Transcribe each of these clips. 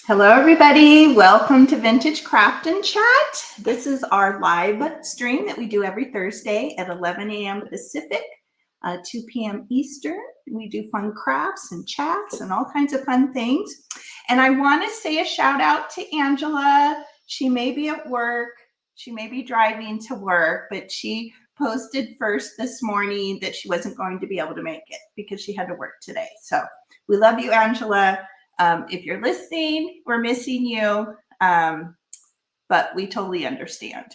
Hello, everybody. Welcome to Vintage Craft and Chat. This is our live stream that we do every Thursday at 11 a.m. Pacific, 2 p.m. Eastern. We do fun crafts and chats and all kinds of fun things. And I want to say a shout out to Angela. She may be at work. She may be driving to work, but she posted first this morning that she wasn't going to be able to make it because she had to work today. So we love you, Angela. If you're listening, we're missing you, but we totally understand.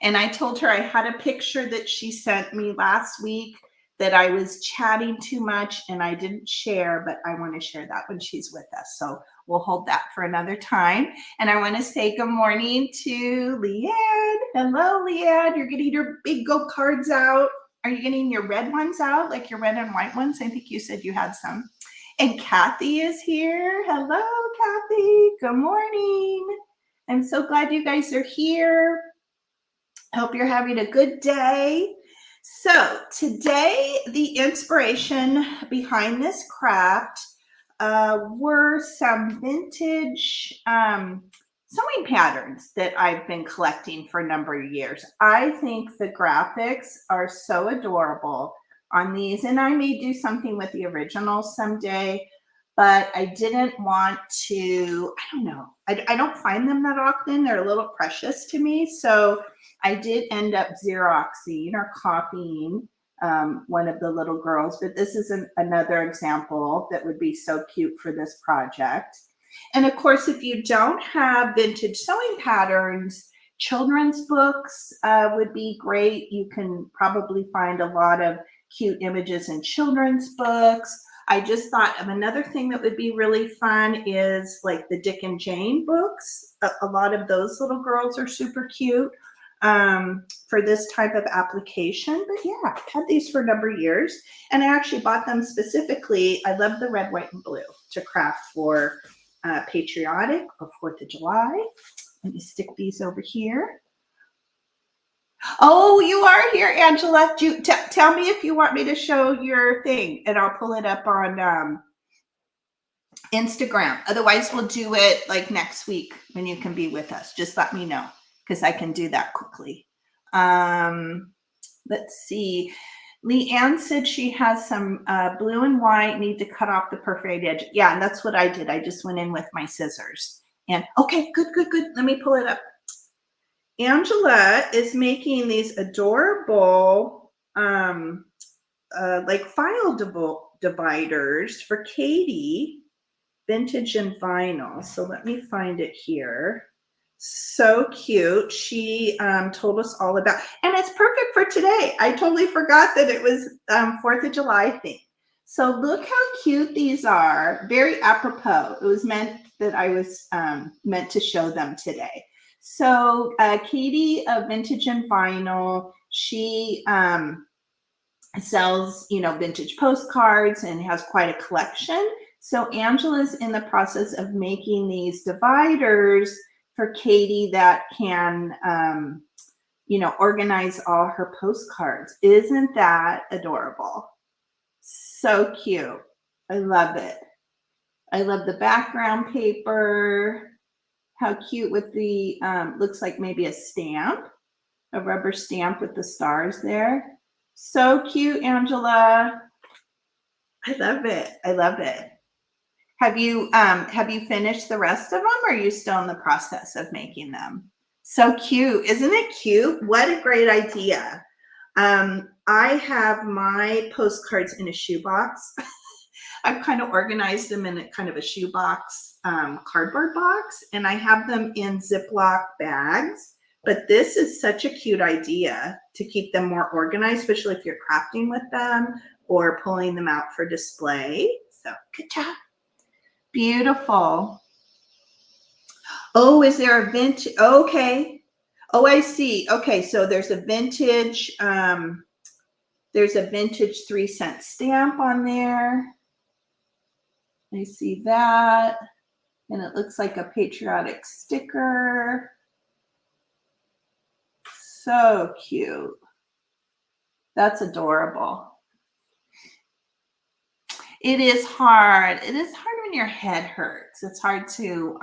And I told her I had a picture that she sent me last week that I was chatting too much and I didn't share, but I want to share that when she's with us. So we'll hold that for another time. And I want to say good morning to Leanne. Hello, Leanne. You're getting your big go cards out. Are you getting your red ones out, like your red and white ones? I think you said you had some. And Kathy is here. Hello, Kathy. Good morning. I'm so glad you guys are here. Hope you're having a good day. So today, the inspiration behind this craft were some vintage sewing patterns that I've been collecting for a number of years. I think the graphics are so adorable on these, and I may do something with the originals someday, but I didn't want to, I don't know, I don't find them that often. They're a little precious to me, so I did end up Xeroxing or copying one of the little girls, but this is another example that would be so cute for this project. And of course, if you don't have vintage sewing patterns, children's books would be great. You can probably find a lot of cute images in children's books. I just thought of another thing that would be really fun is like the Dick and Jane books. A lot of those little girls are super cute for this type of application. But yeah, I've had these for a number of years, and I actually bought them specifically. I love the red, white, and blue to craft for Patriotic or 4th of July. Let me stick these over here. Oh, you are here, Angela. Tell me if you want me to show your thing, and I'll pull it up on Instagram. Otherwise, we'll do it like next week when you can be with us. Just let me know because I can do that quickly. Let's see. Leanne said she has some blue and white, need to cut off the perforated edge. Yeah, and that's what I did. I just went in with my scissors. And okay, good. Let me pull it up. Angela is making these adorable like file dividers for Katie, vintage and vinyl. So let me find it here. So cute. She told us all about, and it's perfect for today. I totally forgot that it was 4th of July thing. So look how cute these are. Very apropos. It was meant that I was meant to show them today. So Katie of Vintage and Vinyl, she sells, vintage postcards and has quite a collection. So Angela's in the process of making these dividers for Katie that can, organize all her postcards. Isn't that adorable? So cute. I love it. I love the background paper. How cute with the, looks like maybe a stamp, a rubber stamp with the stars there. So cute, Angela. I love it. I love it. Have you finished the rest of them, or are you still in the process of making them? So cute. Isn't it cute? What a great idea. I have my postcards in a shoebox. I've kind of organized them in a kind of a shoebox, cardboard box, and I have them in Ziploc bags. But this is such a cute idea to keep them more organized, especially if you're crafting with them or pulling them out for display. So good job. Beautiful. Oh, is there a vintage? Okay. Oh, I see. Okay, so there's a vintage 3-cent stamp on there. I see that. And it looks like a patriotic sticker. So cute. That's adorable. It is hard. It is hard when your head hurts. It's hard to,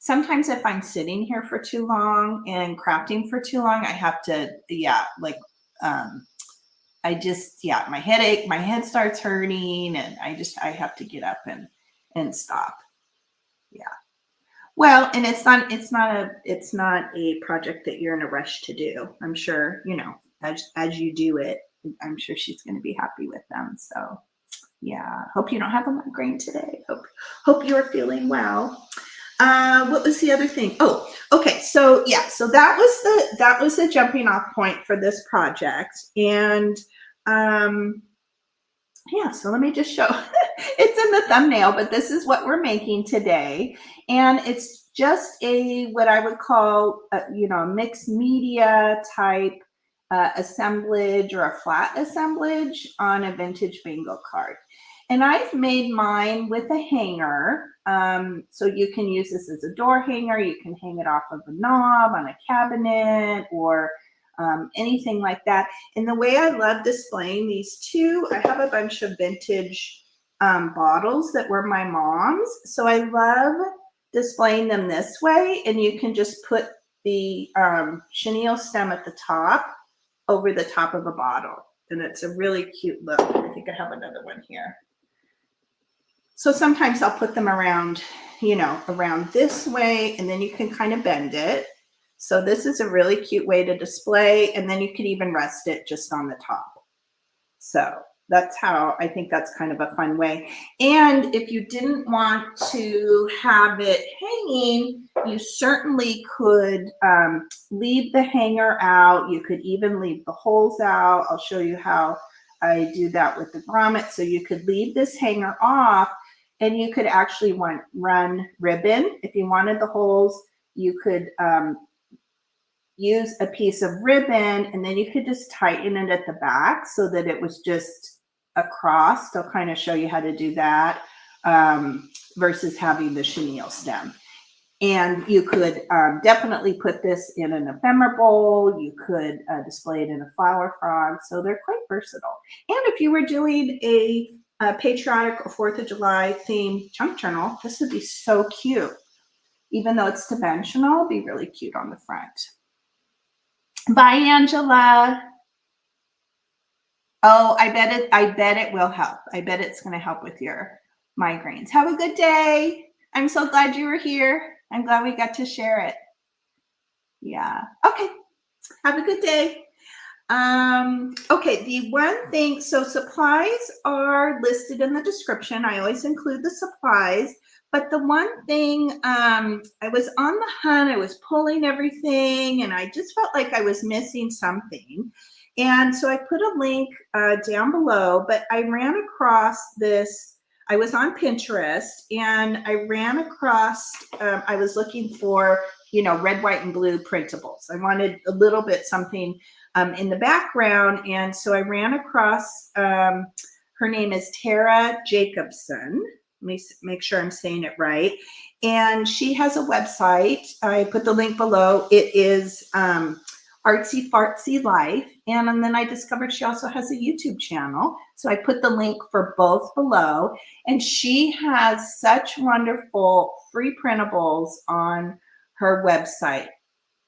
sometimes if I'm sitting here for too long and crafting for too long, I have to, yeah, like, yeah, my head starts hurting and I have to get up and stop. Yeah. Well, and it's not a project that you're in a rush to do. I'm sure, as you do it, I'm sure she's going to be happy with them. So yeah, hope you don't have a migraine today. Hope you're feeling well. What was the other thing? Oh, okay. So yeah, so that was the jumping off point for this project. And yeah, so let me just show. It's in the thumbnail, but this is what we're making today. And it's just what I would call, a mixed media type assemblage or a flat assemblage on a vintage bingo card. And I've made mine with a hanger. So you can use this as a door hanger. You can hang it off of a knob on a cabinet or anything like that. And the way I love displaying these two, I have a bunch of vintage bottles that were my mom's. So I love displaying them this way. And you can just put the chenille stem at the top over the top of a bottle. And it's a really cute look. I think I have another one here. So sometimes I'll put them around, around this way, and then you can kind of bend it. So this is a really cute way to display, and then you could even rest it just on the top. So that's how I think that's kind of a fun way. And if you didn't want to have it hanging, you certainly could leave the hanger out. You could even leave the holes out. I'll show you how I do that with the grommet. So you could leave this hanger off, and you could actually run ribbon. If you wanted the holes, you could use a piece of ribbon, and then you could just tighten it at the back so that it was just across. I'll kind of show you how to do that versus having the chenille stem. And you could definitely put this in an ephemera bowl. You could display it in a flower frog. So they're quite versatile. And if you were doing a patriotic or 4th of July themed junk journal, this would be so cute. Even though it's dimensional, it'd be really cute on the front. Bye, Angela. Oh, I bet it will help. I bet it's going to help with your migraines. Have a good day. I'm so glad you were here. I'm glad we got to share it. Yeah. Okay. Have a good day. Okay. The one thing, so supplies are listed in the description. I always include the supplies. But the one thing, I was on the hunt, I was pulling everything, and I just felt like I was missing something. And so I put a link down below, but I ran across this. I was on Pinterest, and I ran across, I was looking for, red, white, and blue printables. I wanted a little bit something in the background. And so I ran across, her name is Tara Jacobson. Let me make sure I'm saying it right. And she has a website. I put the link below. It is Artsy Fartsy Life. And then I discovered she also has a YouTube channel. So I put the link for both below. And she has such wonderful free printables on her website.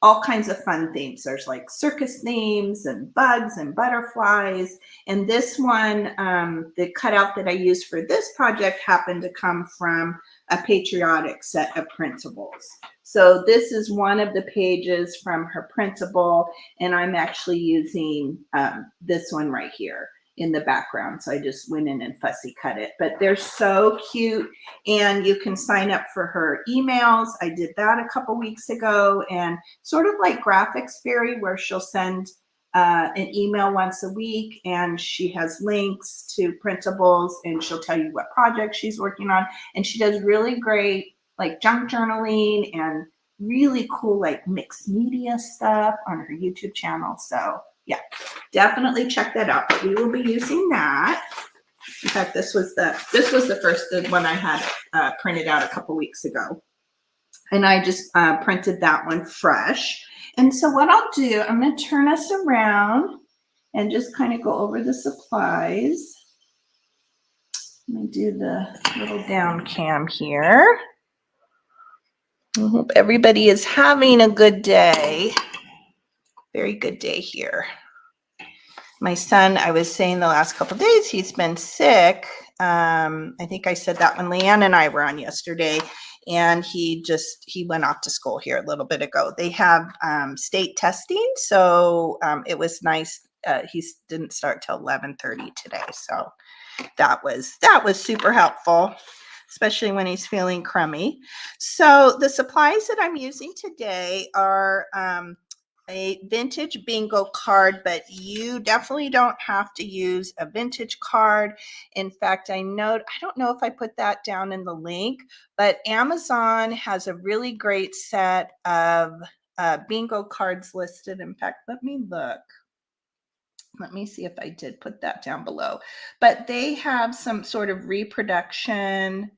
All kinds of fun themes. There's like circus themes and bugs and butterflies. And this one, the cutout that I used for this project happened to come from a Patriotic set of printables. So this is one of the pages from her printable, and I'm actually using this one right here in the background. So I just went in and fussy cut it, but they're so cute, and you can sign up for her emails. I did that a couple weeks ago, and sort of like Graphics Fairy, where she'll send an email once a week, and she has links to printables, and she'll tell you what project she's working on. And she does really great like junk journaling and really cool like mixed media stuff on her YouTube channel. So yeah, definitely check that out. But we will be using that. In fact, this was the first one I had printed out a couple weeks ago, and I just printed that one fresh. And so what I'll do, I'm going to turn us around and just kind of go over the supplies. Let me do the little down cam here. I hope everybody is having a good day. Very good day here. My son, I was saying the last couple of days, he's been sick. I think I said that when Leanne and I were on yesterday, and he went off to school here a little bit ago. They have state testing, so it was nice. He didn't start till 11:30 today, so that was super helpful, especially when he's feeling crummy. So the supplies that I'm using today are a vintage bingo card, but you definitely don't have to use a vintage card. In fact, I don't know if I put that down in the link, but Amazon has a really great set of bingo cards listed. In fact, let me look. Let me see if I did put that down below. But they have some sort of reproduction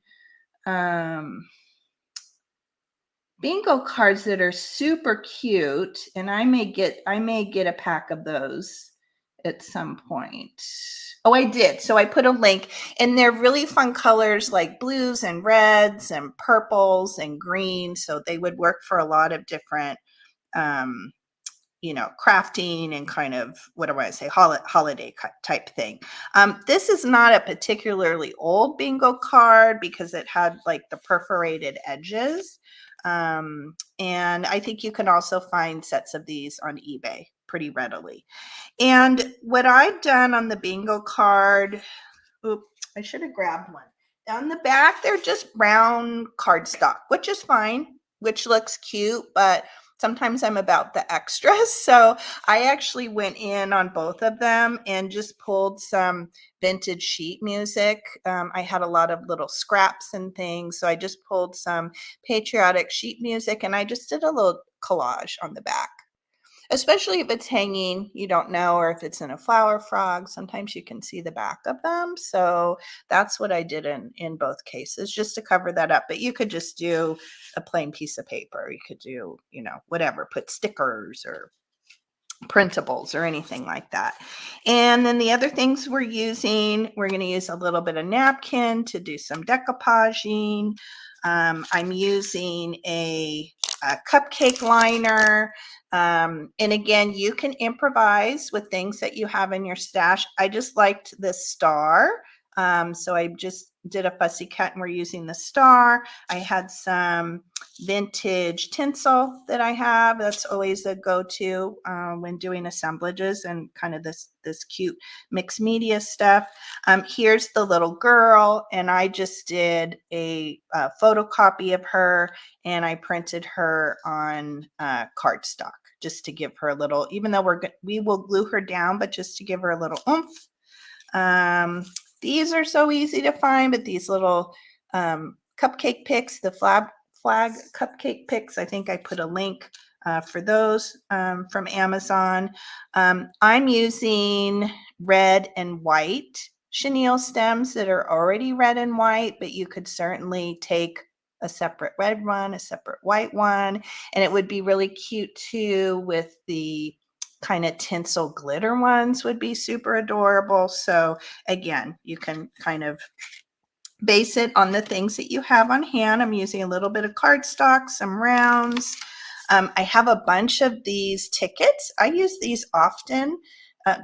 bingo cards that are super cute, and I may get a pack of those at some point. Oh, I did. So I put a link, and they're really fun colors like blues and reds and purples and greens. So they would work for a lot of different crafting and kind of, what do I say, holiday type thing. This is not a particularly old bingo card because it had like the perforated edges. And I think you can also find sets of these on eBay pretty readily. And what I've done on the bingo card, I should have grabbed one. On the back, they're just brown cardstock, which is fine, which looks cute, but sometimes I'm about the extras. So I actually went in on both of them and just pulled some vintage sheet music. I had a lot of little scraps and things. So I just pulled some Patriotic sheet music, and I just did a little collage on the back. Especially if it's hanging, you don't know, or if it's in a flower frog, sometimes you can see the back of them. So that's what I did in both cases, just to cover that up. But you could just do a plain piece of paper. You could do, whatever, put stickers or printables or anything like that. And then the other things we're going to use a little bit of napkin to do some decoupaging. I'm using a cupcake liner. And again, you can improvise with things that you have in your stash. I just liked this star. So I just did a fussy cut, and we're using the star. I had some vintage tinsel that I have. That's always a go-to when doing assemblages and kind of this cute mixed media stuff. Here's the little girl, and I just did a photocopy of her, and I printed her on cardstock just to give her a little, even though we will glue her down, but just to give her a little oomph. These are so easy to find, but these little cupcake picks, the flag cupcake picks, I think I put a link for those from Amazon. I'm using red and white chenille stems that are already red and white, but you could certainly take a separate red one, a separate white one, and it would be really cute too with the kind of tinsel glitter ones would be super adorable. So again, you can kind of base it on the things that you have on hand. I'm using a little bit of cardstock, some rounds. I have a bunch of these tickets. I use these often.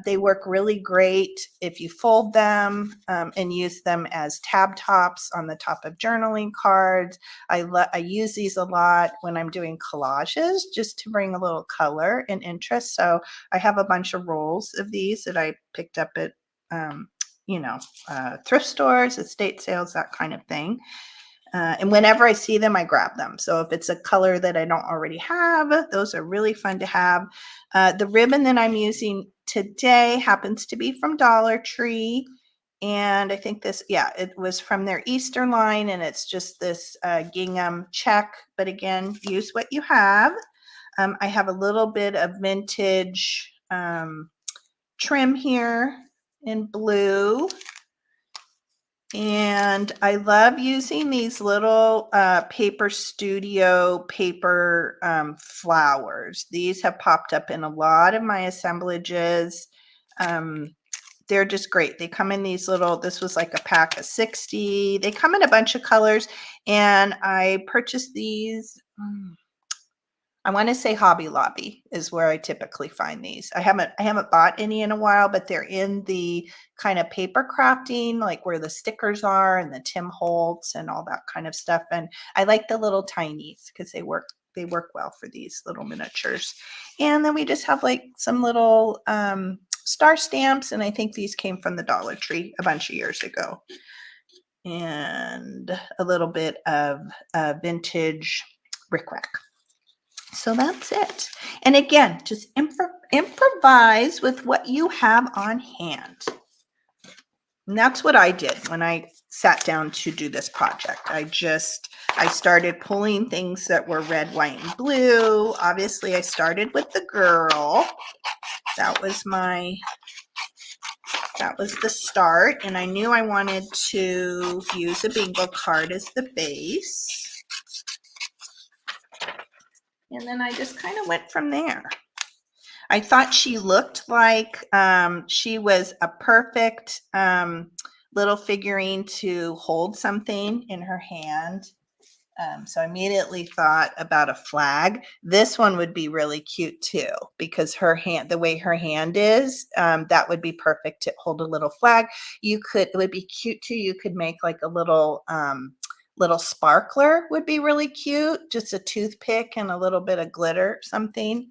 They work really great if you fold them and use them as tab tops on the top of journaling cards. I use these a lot when I'm doing collages just to bring a little color and interest. So I have a bunch of rolls of these that I picked up at thrift stores, estate sales, that kind of thing. And whenever I see them, I grab them. So if it's a color that I don't already have, those are really fun to have. The ribbon that I'm using today happens to be from Dollar Tree. And I think it was from their Easter line, and it's just this gingham check. But again, use what you have. I have a little bit of vintage trim here in blue. And I love using these little Paper Studio paper flowers. These have popped up in a lot of my assemblages. they're just great. They come in these little, this was like a pack of 60. They come in a bunch of colors, and I purchased these. I want to say Hobby Lobby is where I typically find these. I haven't bought any in a while, but they're in the kind of paper crafting, like where the stickers are and the Tim Holtz and all that kind of stuff. And I like the little tinies because they work well for these little miniatures. And then we just have like some little star stamps, and I think these came from the Dollar Tree a bunch of years ago. And a little bit of vintage rickrack. So that's it. And again, just improvise with what you have on hand. And that's what I did when I sat down to do this project. I started pulling things that were red, white, and blue. Obviously, I started with the girl. That was the start. And I knew I wanted to use a bingo card as the base. And then I just kind of went from there. I thought she looked like she was a perfect little figurine to hold something in her hand. So I immediately thought about a flag. This one would be really cute too, because her hand, the way her hand is, that would be perfect to hold a little flag. It would be cute too. You could make like a little sparkler would be really cute. Just a toothpick and a little bit of glitter, something.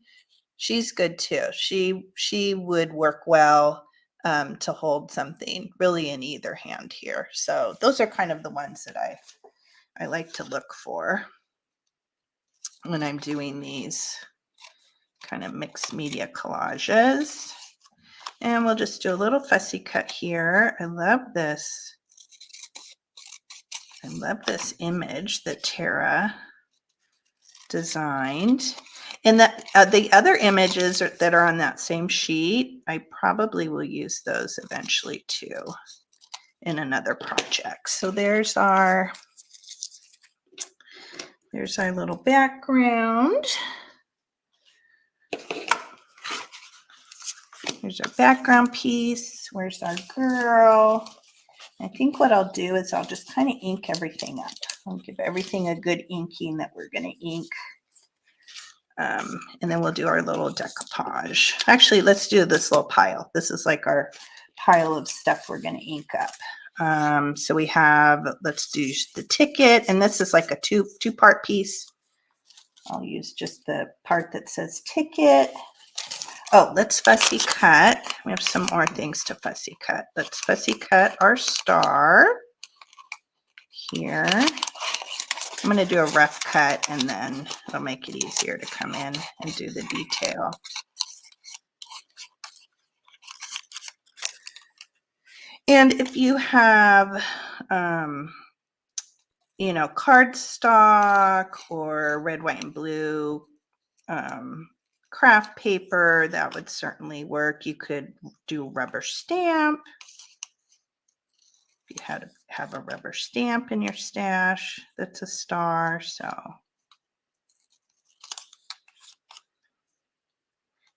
She's good too. She would work well to hold something really in either hand here. So those are kind of the ones that I like to look for when I'm doing these kind of mixed media collages. And we'll just do a little fussy cut here. I love this. I love this image that Tara designed. And the other images that are on that same sheet, I probably will use those eventually too in another project. So there's our little background. Here's our background piece. Where's our girl? I think what I'll do is I'll just kind of ink everything up. I'll give everything a good inking that we're going to ink. And then we'll do our little decoupage. Actually, let's do this little pile. This is like our pile of stuff we're going to ink up. So we have, let's do the ticket. And this is like a two-part piece. I'll use just the part that says ticket. Oh, let's fussy cut. We have some more things to fussy cut. Let's fussy cut our star here. I'm going to do a rough cut, and then it'll make it easier to come in and do the detail. And if you have, cardstock or red, white, and blue craft paper, that would certainly work. You could do rubber stamp. If you have a rubber stamp in your stash, that's a star. So,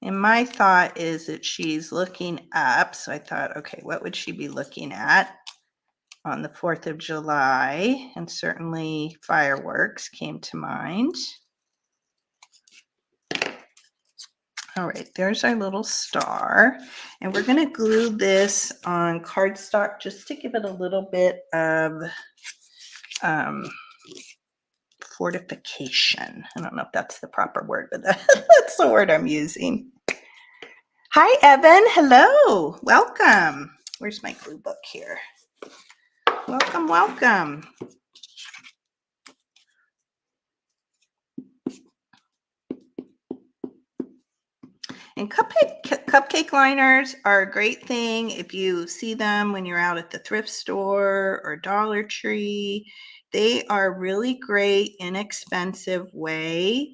and my thought is that she's looking up. So I thought, okay, what would she be looking at on the 4th of July? And certainly fireworks came to mind. All right, there's our little star. And we're going to glue this on cardstock just to give it a little bit of fortification. I don't know if that's the proper word, but that's the word I'm using. Hi, Evan. Hello. Welcome. Where's my glue book here? Welcome, welcome. And cupcake liners are a great thing if you see them when you're out at the thrift store or Dollar Tree. They are a really great, inexpensive way.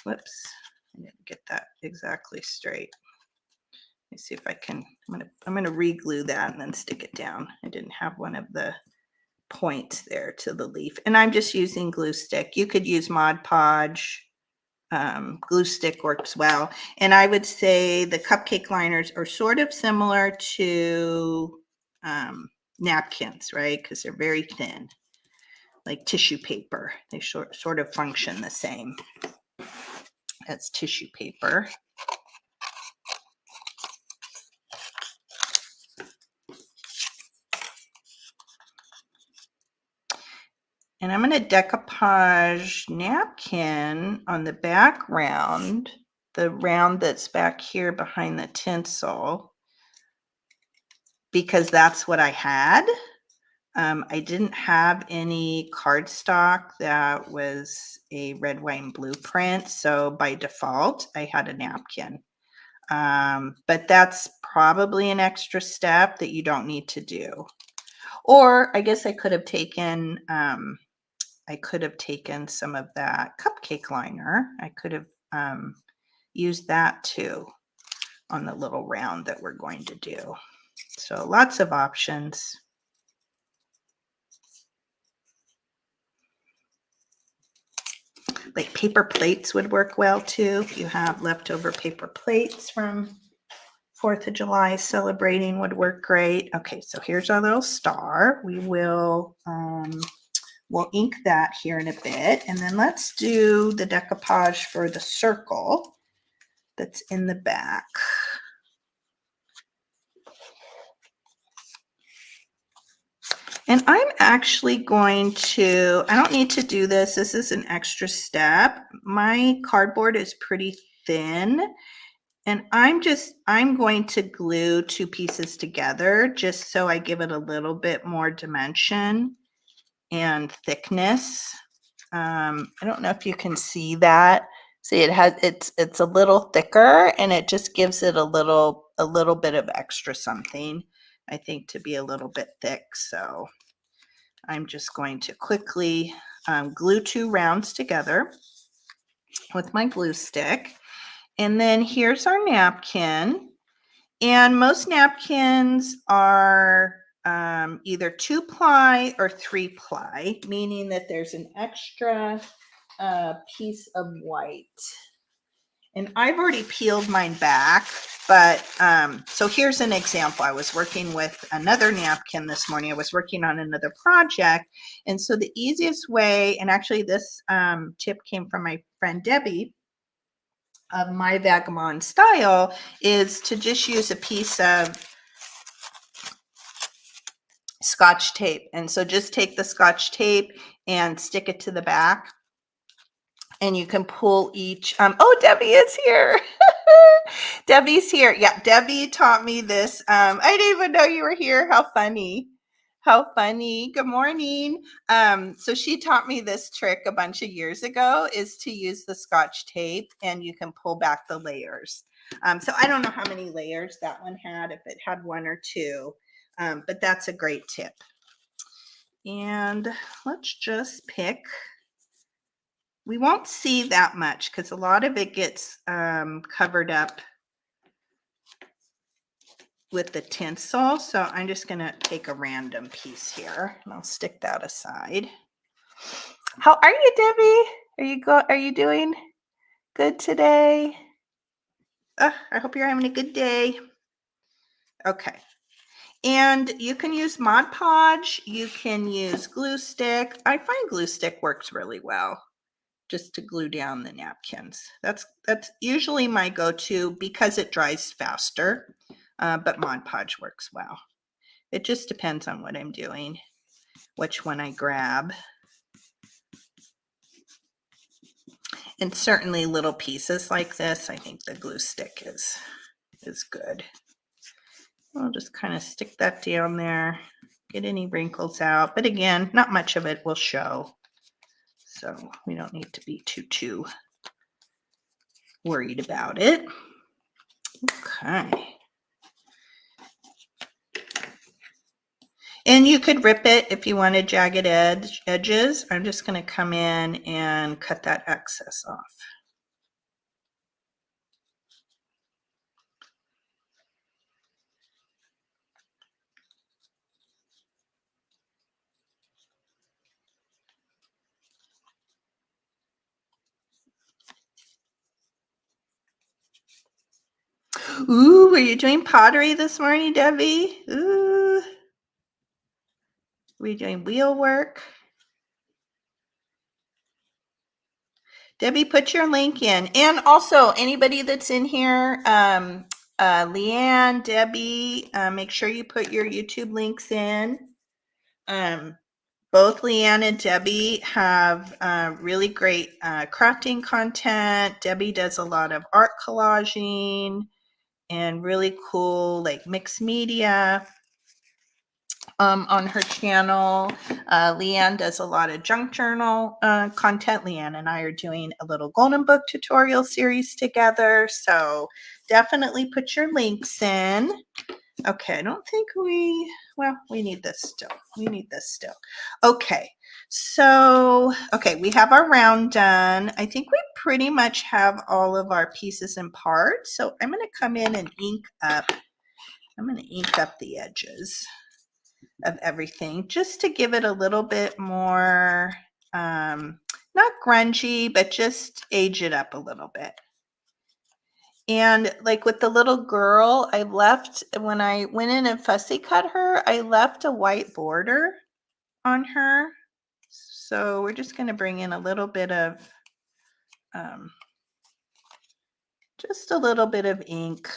Whoops, I didn't get that exactly straight. Let me see if I can. I'm gonna re-glue that and then stick it down. I didn't have one of the points there to the leaf, and I'm just using glue stick. You could use Mod Podge. glue stick works well. And I would say the cupcake liners are sort of similar to napkins, right? Because they're very thin, like tissue paper. They sort of function the same as tissue paper. And I'm going to decoupage napkin on the background, the round that's back here behind the tinsel, because that's what I had. I didn't have any cardstock that was a red, white, and blue print, so by default, I had a napkin. But that's probably an extra step that you don't need to do. Or I guess I could have taken some of that cupcake liner. I could have used that too on the little round that we're going to do. So lots of options. Like paper plates would work well too. If you have leftover paper plates from 4th of July celebrating would work great. Okay, so here's our little star. We will we'll ink that here in a bit, and then let's do the decoupage for the circle that's in the back. And I'm actually going to, I don't need to do this. This is an extra step. My cardboard is pretty thin, and I'm going to glue 2 pieces together just so I give it a little bit more dimension and thickness. I don't know if you can see that. See, it's a little thicker, and it just gives it a little bit of extra something, I think, to be a little bit thick. So I'm just going to quickly glue 2 rounds together with my glue stick. And then here's our napkin. And most napkins are either 2-ply or 3-ply, meaning that there's an extra piece of white. And I've already peeled mine back, but so here's an example. I was working with another napkin this morning. I was working on another project. And so the easiest way, and actually this tip came from my friend Debbie of My Vagabond Style, is to just use a piece of Scotch tape. And so just take the Scotch tape and stick it to the back. And you can pull each, oh, Debbie is here. Debbie's here. Yeah, Debbie taught me this. I didn't even know you were here. How funny. How funny. Good morning. So she taught me this trick a bunch of years ago, is to use the Scotch tape, and you can pull back the layers. So I don't know how many layers that one had, if it had 1 or 2, but that's a great tip. And let's just pick. We won't see that much because a lot of it gets covered up with the tinsel. So I'm just going to take a random piece here, and I'll stick that aside. How are you, Debbie? Are you doing good today? I hope you're having a good day. Okay. And you can use Mod Podge. You can use glue stick. I find glue stick works really well, just to glue down the napkins. That's usually my go-to because it dries faster, but Mod Podge works well. It just depends on what I'm doing, which one I grab. And certainly little pieces like this, I think the glue stick is good. I'll just kind of stick that down there, get any wrinkles out. But again, not much of it will show, so we don't need to be too worried about it. Okay. And you could rip it if you wanted jagged edges. I'm just going to come in and cut that excess off. Ooh, were you doing pottery this morning, Debbie? Ooh. Were you doing wheel work? Debbie, put your link in. And also, anybody that's in here, Leanne, Debbie, make sure you put your YouTube links in. Both Leanne and Debbie have really great crafting content. Debbie does a lot of art collaging and really cool like mixed media on her channel. Leanne does a lot of junk journal content. Leanne and I are doing a little golden book tutorial series together. So definitely put your links in. Okay, I don't think we need this still. We need this still. Okay, so, okay, we have our round done. I think we pretty much have all of our pieces and parts. So I'm going to come in and ink up. I'm going to ink up the edges of everything just to give it a little bit more, not grungy, but just age it up a little bit. And like with the little girl, I left, when I went in and fussy cut her, I left a white border on her. So we're just going to bring in a little bit of, just a little bit of ink.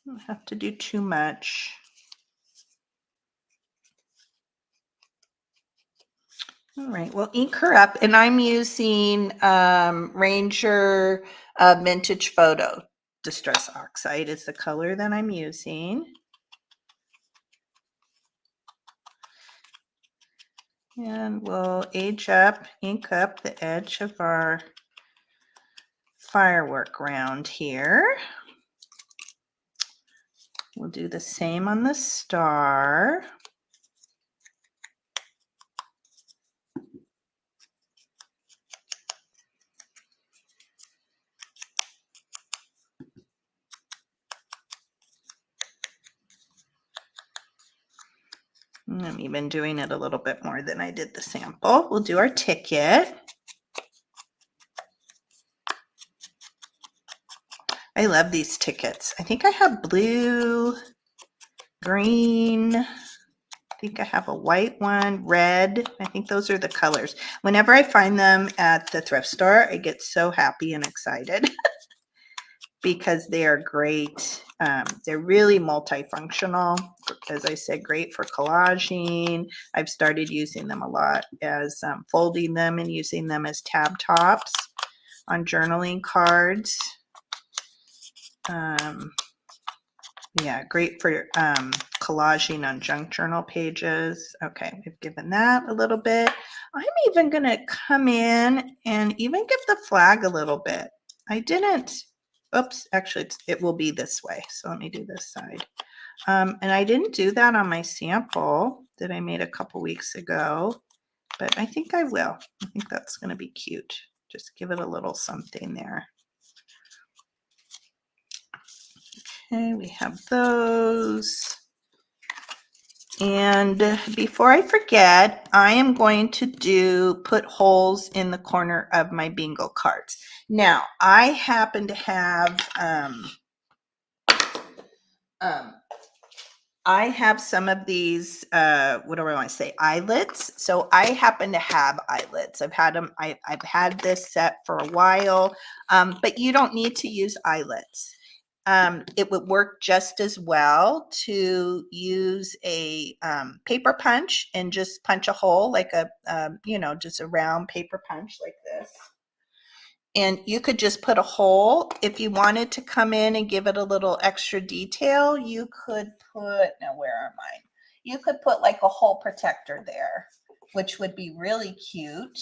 Don't have to do too much. All right, well, ink her up, and I'm using Ranger Vintage Photo Distress Oxide is the color that I'm using. And we'll age up, ink up the edge of our firework round here. We'll do the same on the star. I'm even doing it a little bit more than I did the sample. We'll do our ticket. I love these tickets. I think I have blue, green, I think I have a white one, red. I think those are the colors. Whenever I find them at the thrift store, I get so happy and excited because they are great. They're really multifunctional. As I said, great for collaging. I've started using them a lot as folding them and using them as tab tops on journaling cards. Yeah, great for collaging on junk journal pages. Okay, we've given that a little bit. I'm even going to come in and even give the flag a little bit. I didn't, oops, actually it will be this way. So let me do this side. And I didn't do that on my sample that I made a couple weeks ago, but I think I will. I think that's going to be cute. Just give it a little something there. Okay, we have those. And before I forget, I am going to put holes in the corner of my bingo cards. Now, I happen to have, I have some of these, what do I want to say, eyelets. So I happen to have eyelets. I've had them, I've had this set for a while, but you don't need to use eyelets. It would work just as well to use a paper punch and just punch a hole like a, you know, just a round paper punch like this. And you could just put a hole. If you wanted to come in and give it a little extra detail, you could put, now where are mine? You could put like a hole protector there, which would be really cute.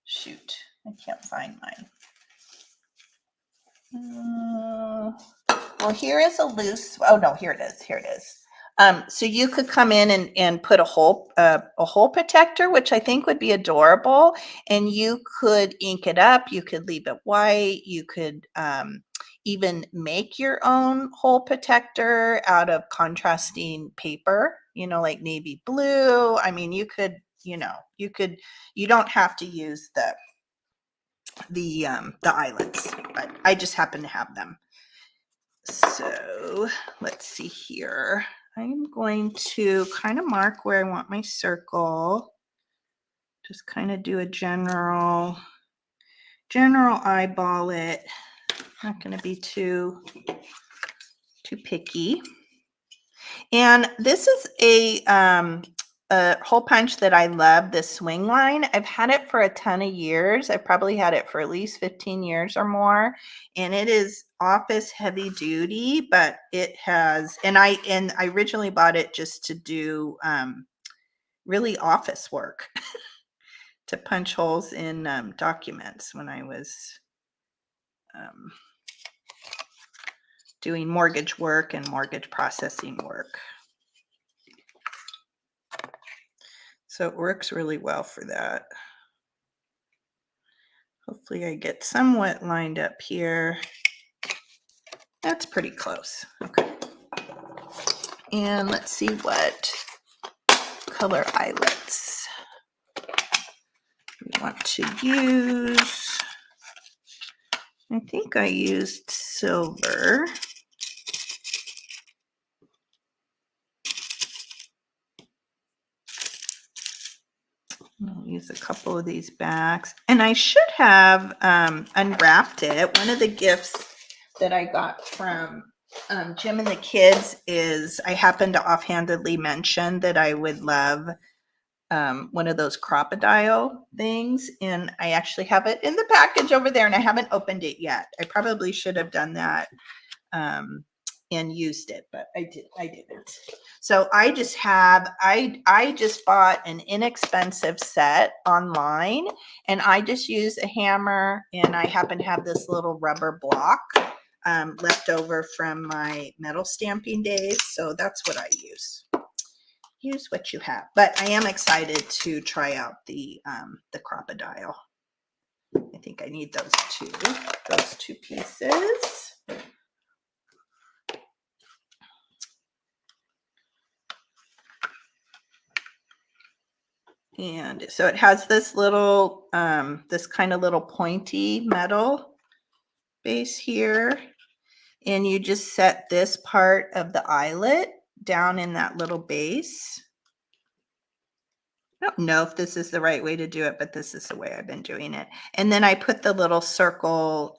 Shoot, I can't find mine. Well, here is a loose, oh no, here it is, here it is. So you could come in and put a hole protector, which I think would be adorable, and you could ink it up, you could leave it white, you could even make your own hole protector out of contrasting paper, you know, like navy blue. I mean, you could, you know, you don't have to use the eyelets, but I just happen to have them. So let's see here. I'm going to kind of mark where I want my circle. Just kind of do a general eyeball it. Not going to be too picky. And this is a hole punch that I love, this swing line. I've had it for a ton of years. I've probably had it for at least 15 years or more. And it is office heavy duty, but it has, and I originally bought it just to do really office work, to punch holes in documents when I was doing mortgage work and mortgage processing work. So it works really well for that. Hopefully I get somewhat lined up here. That's pretty close. Okay. And let's see what color eyelets we want to use. I think I used silver. I'll use a couple of these backs. And I should have unwrapped it. One of the gifts that I got from Jim and the kids is, I happened to offhandedly mention that I would love one of those crocodile things, and I actually have it in the package over there, and I haven't opened it yet. I probably should have done that and used it, but I didn't. So I just have, I just bought an inexpensive set online, and I just use a hammer, and I happen to have this little rubber block left over from my metal stamping days, so that's what I use. Use what you have, but I am excited to try out the crocodile. I think I need those two pieces. And so it has this little, this kind of little pointy metal base here. And you just set this part of the eyelet down in that little base. I don't know if this is the right way to do it, but this is the way I've been doing it. And then I put the little circle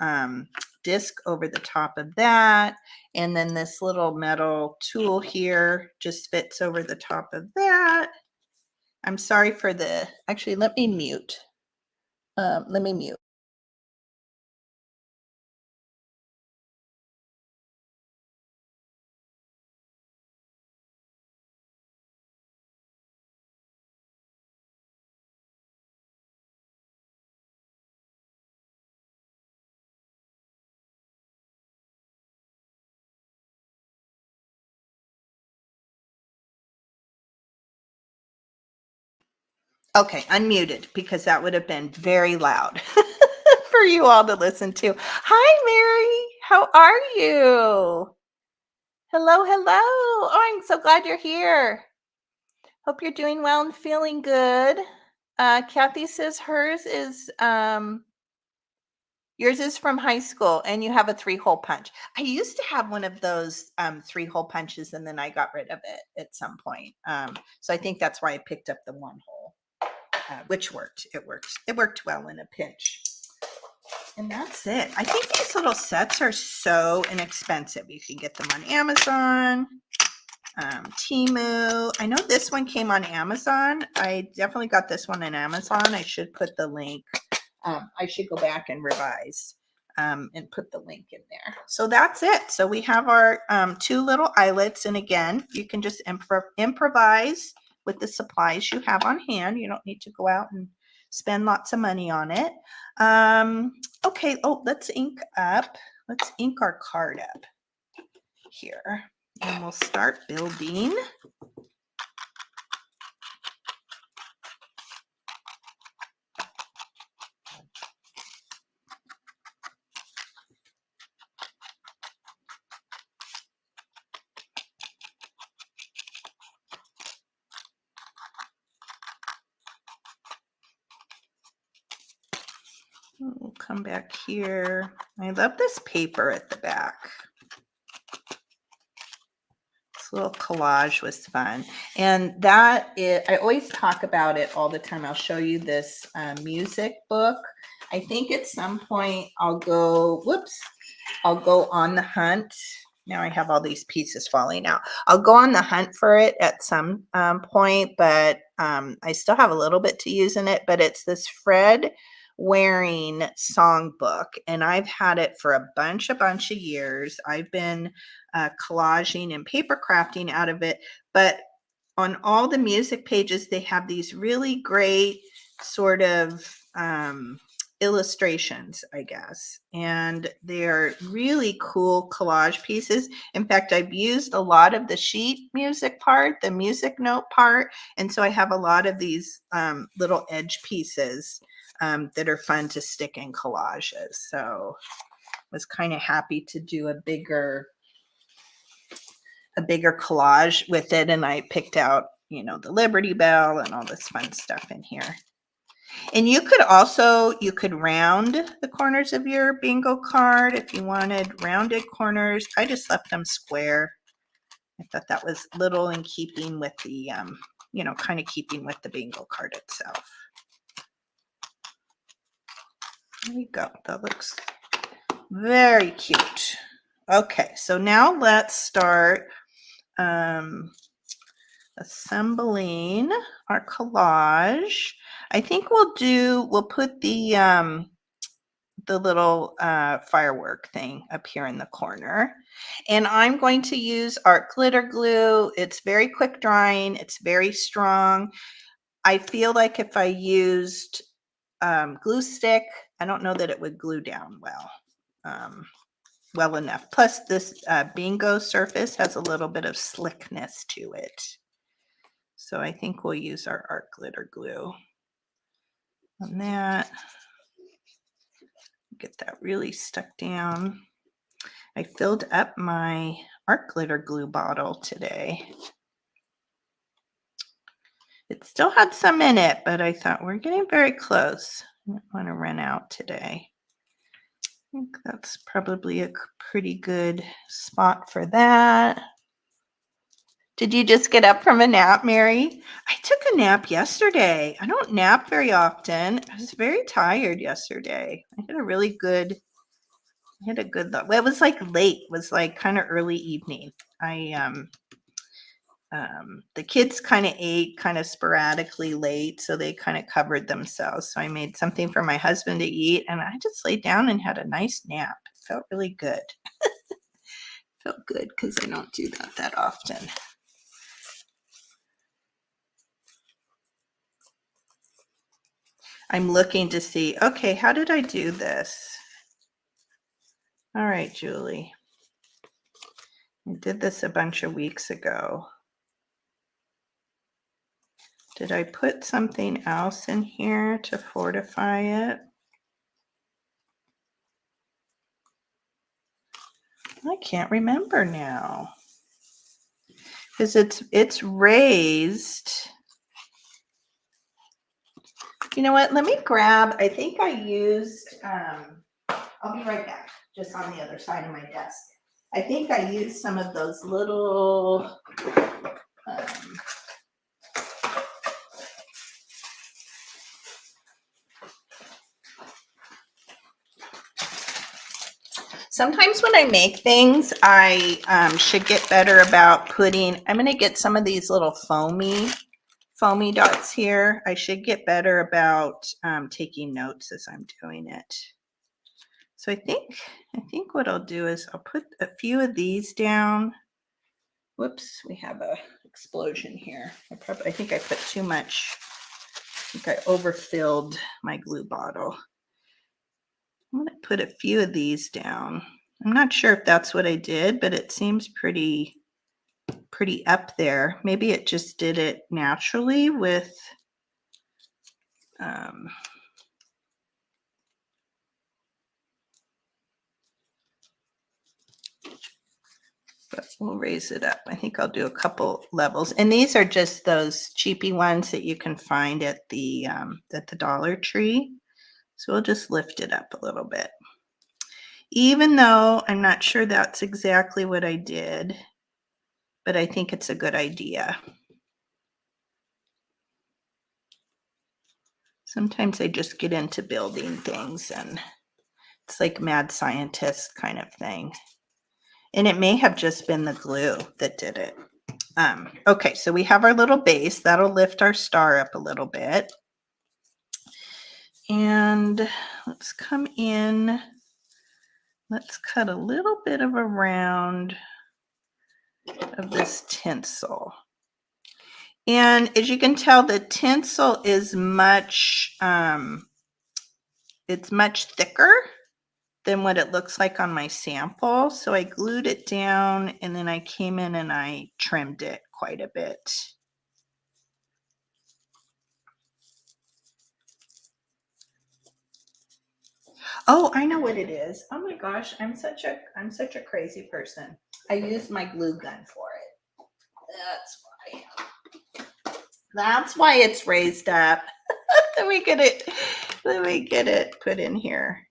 disc over the top of that. And then this little metal tool here just fits over the top of that. I'm sorry for the, actually, let me mute. Let me mute. Okay, unmuted, because that would have been very loud for you all to listen to. Hi, Mary. How are you? Hello, hello. Oh, I'm so glad you're here. Hope you're doing well and feeling good. Kathy says hers is, yours is from high school and you have a 3-hole punch. I used to have one of those 3-hole punches, and then I got rid of it at some point. So I think that's why I picked up the 1-hole. Which worked. It worked well in a pinch. And that's it. I think these little sets are so inexpensive. You can get them on Amazon, Temu. I know this one came on Amazon. I definitely got this one on Amazon. I should put the link. I should go back and revise and put the link in there. So that's it. So we have our 2 little eyelets. And again, you can just improvise with the supplies you have on hand. You don't need to go out and spend lots of money on it. Okay, let's ink up. Let's ink our card up here. And we'll start building. We'll come back here. I love this paper at the back. This little collage was fun. And that is, I always talk about it all the time. I'll show you this music book. I think at some point I'll go, I'll go on the hunt. Now I have all these pieces falling out. I'll go on the hunt for it at some point, but I still have a little bit to use in it. But it's this Fred Waring songbook, and I've had it for a bunch of years. I've been collaging and paper crafting out of it, but on all the music pages, they have these really great sort of illustrations, I guess, and they're really cool collage pieces. In fact, I've used a lot of the sheet music part, the music note part, and so I have a lot of these little edge pieces that are fun to stick in collages. So I was kind of happy to do a bigger collage with it, and I picked out, you know, the Liberty Bell and all this fun stuff in here. And you could also, you could round the corners of your bingo card if you wanted rounded corners. I just left them square. I thought that was little in keeping with the, you know, kind of keeping with the bingo card itself. There we go. That looks very cute. Okay, so now let's start assembling our collage. I think we'll put the little firework thing up here in the corner. And I'm going to use art glitter glue. It's very quick drying. It's very strong. I feel like if I used glue stick, I don't know that it would glue down well enough. Plus this bingo surface has a little bit of slickness to it. So I think we'll use our art glitter glue on that. Get that really stuck down. I filled up my art glitter glue bottle today. It still had some in it, but I thought we're getting very close. I don't want to run out today. I think that's probably a pretty good spot for that. Did you just get up from a nap, Mary? I took a nap yesterday. I don't nap very often. I was very tired yesterday. I had a really good, well, it was like late. It was like kind of early evening. The kids kind of ate kind of sporadically late, so they kind of covered themselves. So I made something for my husband to eat, and I just laid down and had a nice nap. It felt really good. Felt good because I don't do that often. I'm looking to see, okay, how did I do this? All right, Julie. I did this a bunch of weeks ago. Did I put something else in here to fortify it? I can't remember now. Because it's raised. You know what? Let me grab, I think I used, I'll be right back, just on the other side of my desk. I think I used some of those little, sometimes when I make things, I should get better about putting, I'm going to get some of these little foamy dots here. I should get better about taking notes as I'm doing it. So I think what I'll do is I'll put a few of these down. Whoops, we have a explosion here. I think I put too much. I think I overfilled my glue bottle. I'm going to put a few of these down. I'm not sure if that's what I did, but it seems pretty up there. Maybe it just did it naturally with but we'll raise it up. I think I'll do a couple levels, and these are just those cheapy ones that you can find at the Dollar Tree. So we'll just lift it up a little bit. Even though I'm not sure that's exactly what I did, but I think it's a good idea. Sometimes I just get into building things and it's like mad scientist kind of thing. And it may have just been the glue that did it. Okay, so we have our little base. That'll lift our star up a little bit. And let's come in. Let's cut a little bit of a round of this tinsel. And as you can tell, the tinsel is it's much thicker than what it looks like on my sample. So I glued it down and then I came in and I trimmed it quite a bit. Oh, I know what it is. Oh my gosh, I'm such a crazy person. I used my glue gun for it. That's why it's raised up. Let me get it put in here.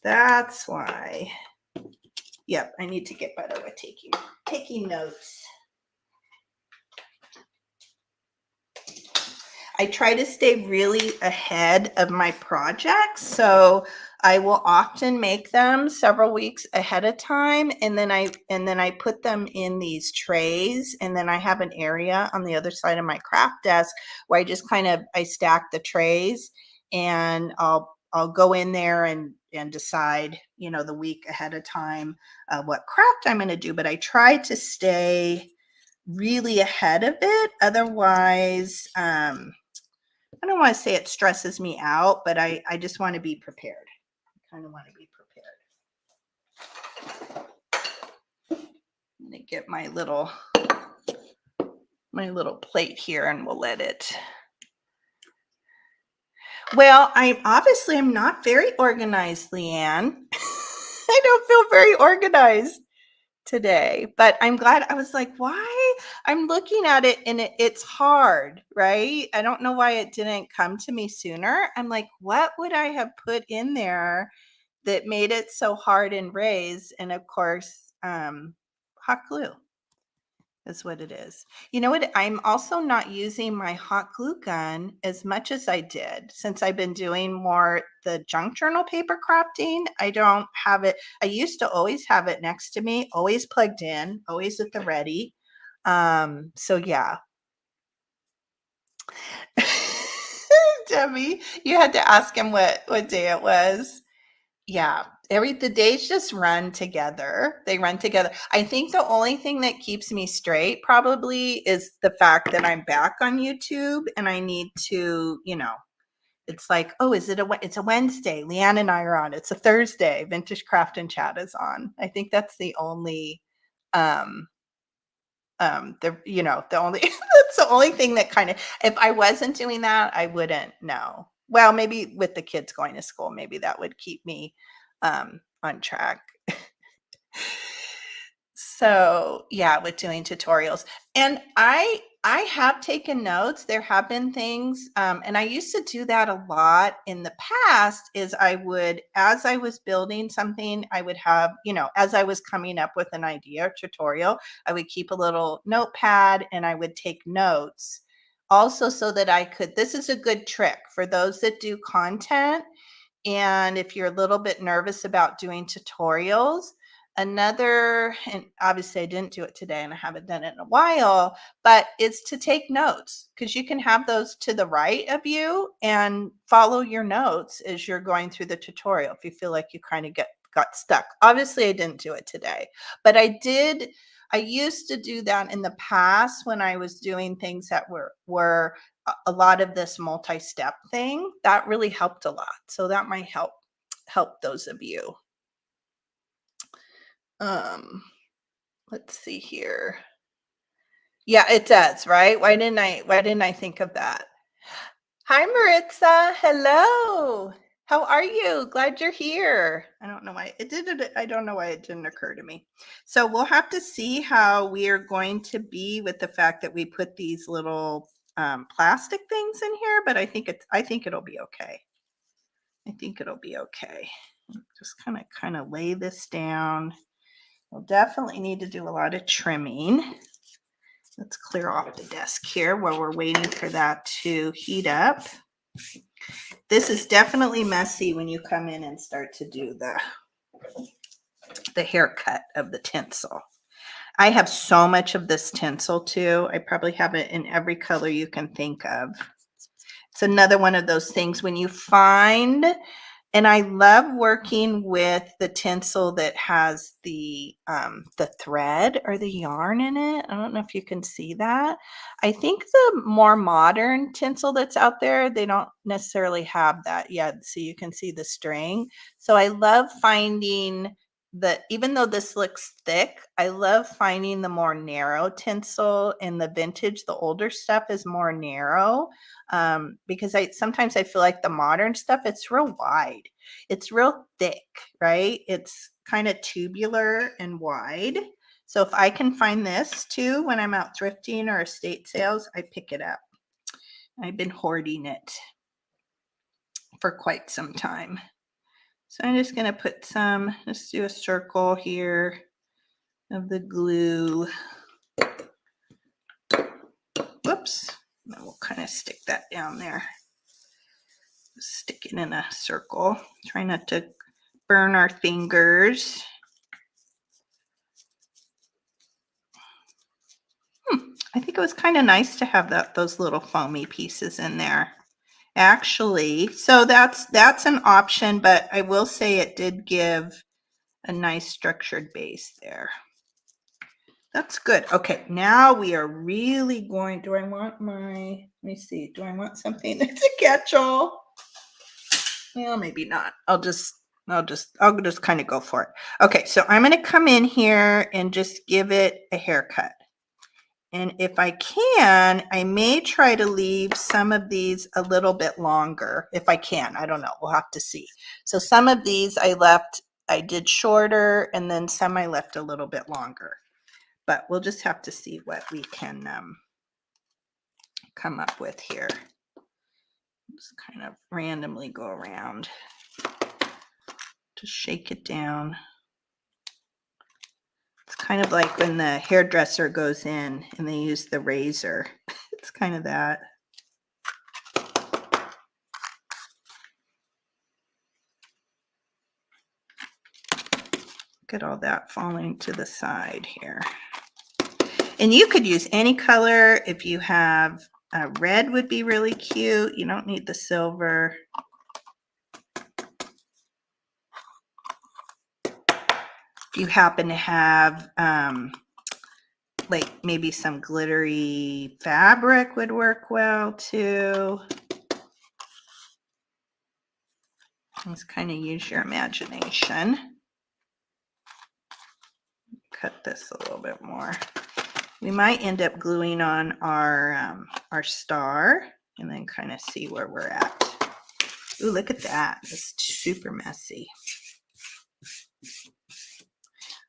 That's why. Yep, I need to get better with taking notes. I try to stay really ahead of my projects, so I will often make them several weeks ahead of time, and then I put them in these trays, and then I have an area on the other side of my craft desk where I just I stack the trays, and I'll go in there and decide, the week ahead of time what craft I'm going to do. But I try to stay really ahead of it, otherwise. I don't want to say it stresses me out, but I just want to be prepared. I kind of want to be prepared. I'm going to get my little plate here and we'll let it. Well, I'm not very organized, Leanne. I don't feel very organized today, but I'm glad. I was like, why? I'm looking at it and it's hard, right? I don't know why it didn't come to me sooner. I'm like, what would I have put in there that made it so hard and raised? And of course, hot glue is what it is. You know what? I'm also not using my hot glue gun as much as I did since I've been doing more the junk journal paper crafting. I don't have it. I used to always have it next to me, always plugged in, always at the ready. So yeah. Debbie, you had to ask him what day it was. Yeah, the days just run together. They run together. I think the only thing that keeps me straight probably is the fact that I'm back on YouTube and I need to, it's like, oh, it's a Wednesday. Leanne and I are on. It's a Thursday. Vintage Craft and Chat is on. I think that's the only the only that's the only thing that if I wasn't doing that, I wouldn't know. Well, maybe with the kids going to school, maybe that would keep me on track. So yeah, with doing tutorials. And I have taken notes. There have been things, and I used to do that a lot in the past, is as I was building something, I would have, as I was coming up with an idea or tutorial, I would keep a little notepad and I would take notes also so that this is a good trick for those that do content. And if you're a little bit nervous about doing tutorials, and obviously I didn't do it today and I haven't done it in a while, but it's to take notes, because you can have those to the right of you and follow your notes as you're going through the tutorial if you feel like you kind of got stuck. Obviously I didn't do it today, but I used to do that in the past when I was doing things that were a lot of this multi-step thing. That really helped a lot. So that might help those of you. Let's see here. Yeah, it does, right? Why didn't I think of that? Hi, Maritza. Hello. How are you? Glad you're here. I don't know why it didn't occur to me. So we'll have to see how we are going to be with the fact that we put these little plastic things in here, but I think it'll be okay. I think it'll be okay. Just kind of lay this down. We'll definitely need to do a lot of trimming. Let's clear off the desk here while we're waiting for that to heat up. This is definitely messy when you come in and start to do the haircut of the tinsel. I have so much of this tinsel too. I probably have it in every color you can think of. It's another one of those things when you find, and I love working with the tinsel that has the thread or the yarn in it. I don't know if you can see that. I think the more modern tinsel that's out there, they don't necessarily have that yet. So you can see the string. So I love finding that, even though this looks thick, I love finding the more narrow tinsel. In the vintage, the older stuff is more narrow, because sometimes I feel like the modern stuff, it's real wide. It's real thick, right? It's kind of tubular and wide. So if I can find this too when I'm out thrifting or estate sales, I pick it up. I've been hoarding it for quite some time. So I'm just going to put some, let's do a circle here of the glue. Whoops. And we'll kind of stick that down there. Stick it in a circle. Try not to burn our fingers. I think it was kind of nice to have those little foamy pieces in there. Actually, so that's an option, but I will say it did give a nice structured base there. That's good. Okay, now we are really going, do I want let me see, do I want something that's a catch-all? Well, maybe not. I'll just kind of go for it. Okay, so I'm going to come in here and just give it a haircut. And if I can, I may try to leave some of these a little bit longer. If I can, I don't know. We'll have to see. So some of these I did shorter, and then some I left a little bit longer. But we'll just have to see what we can come up with here. Just kind of randomly go around to shake it down. It's kind of like when the hairdresser goes in and they use the razor. It's kind of that. Look at all that falling to the side here. And you could use any color. If you have red would be really cute. You don't need the silver. If you happen to have like maybe some glittery fabric would work well too. Just kind of use your imagination. Cut this a little bit more. We might end up gluing on our star and then kind of see where we're at. Ooh, look at that. It's super messy.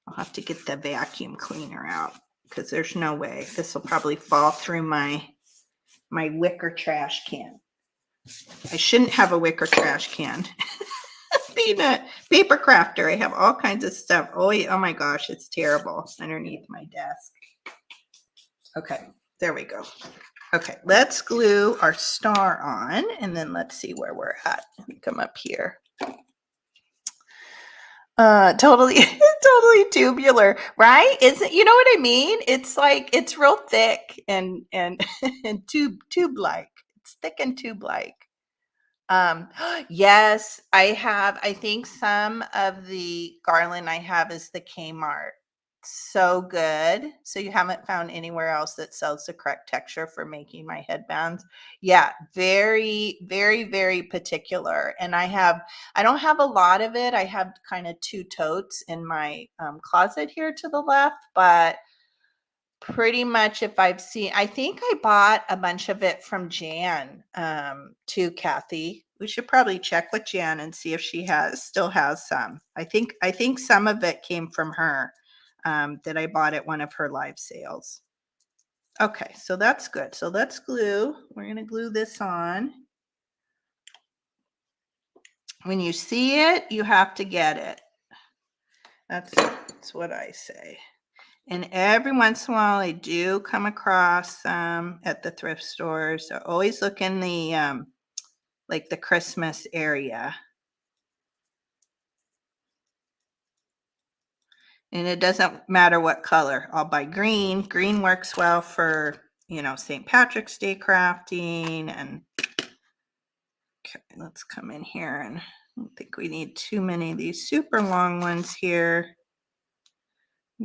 I'll have to get the vacuum cleaner out because there's no way. This will probably fall through my wicker trash can. I shouldn't have a wicker trash can. Being a paper crafter, I have all kinds of stuff. Oh my gosh, it's terrible underneath my desk. Okay, there we go. Okay, let's glue our star on, and then let's see where we're at. Let me come up here. Totally tubular, right? Isn't, you know what I mean? It's like, it's real thick and and tube-like. It's thick and tube-like. Yes, I think some of the garland I have is the Kmart. So good. So you haven't found anywhere else that sells the correct texture for making my headbands? Yeah, very, very, very particular. And I don't have a lot of it. I have kind of 2 totes in my closet here to the left, but pretty much if I've seen, I think I bought a bunch of it from Jan, too, Kathy. We should probably check with Jan and see if she still has some. I think some of it came from her, that I bought at one of her live sales. Okay, so that's good. So let's glue. We're going to glue this on. When you see it, you have to get it. That's what I say. And every once in a while, I do come across some at the thrift stores. So always look in the like the Christmas area. And it doesn't matter what color. I'll buy green. Green works well for, you know, St. Patrick's Day crafting. And okay, let's come in here. And I don't think we need too many of these super long ones here.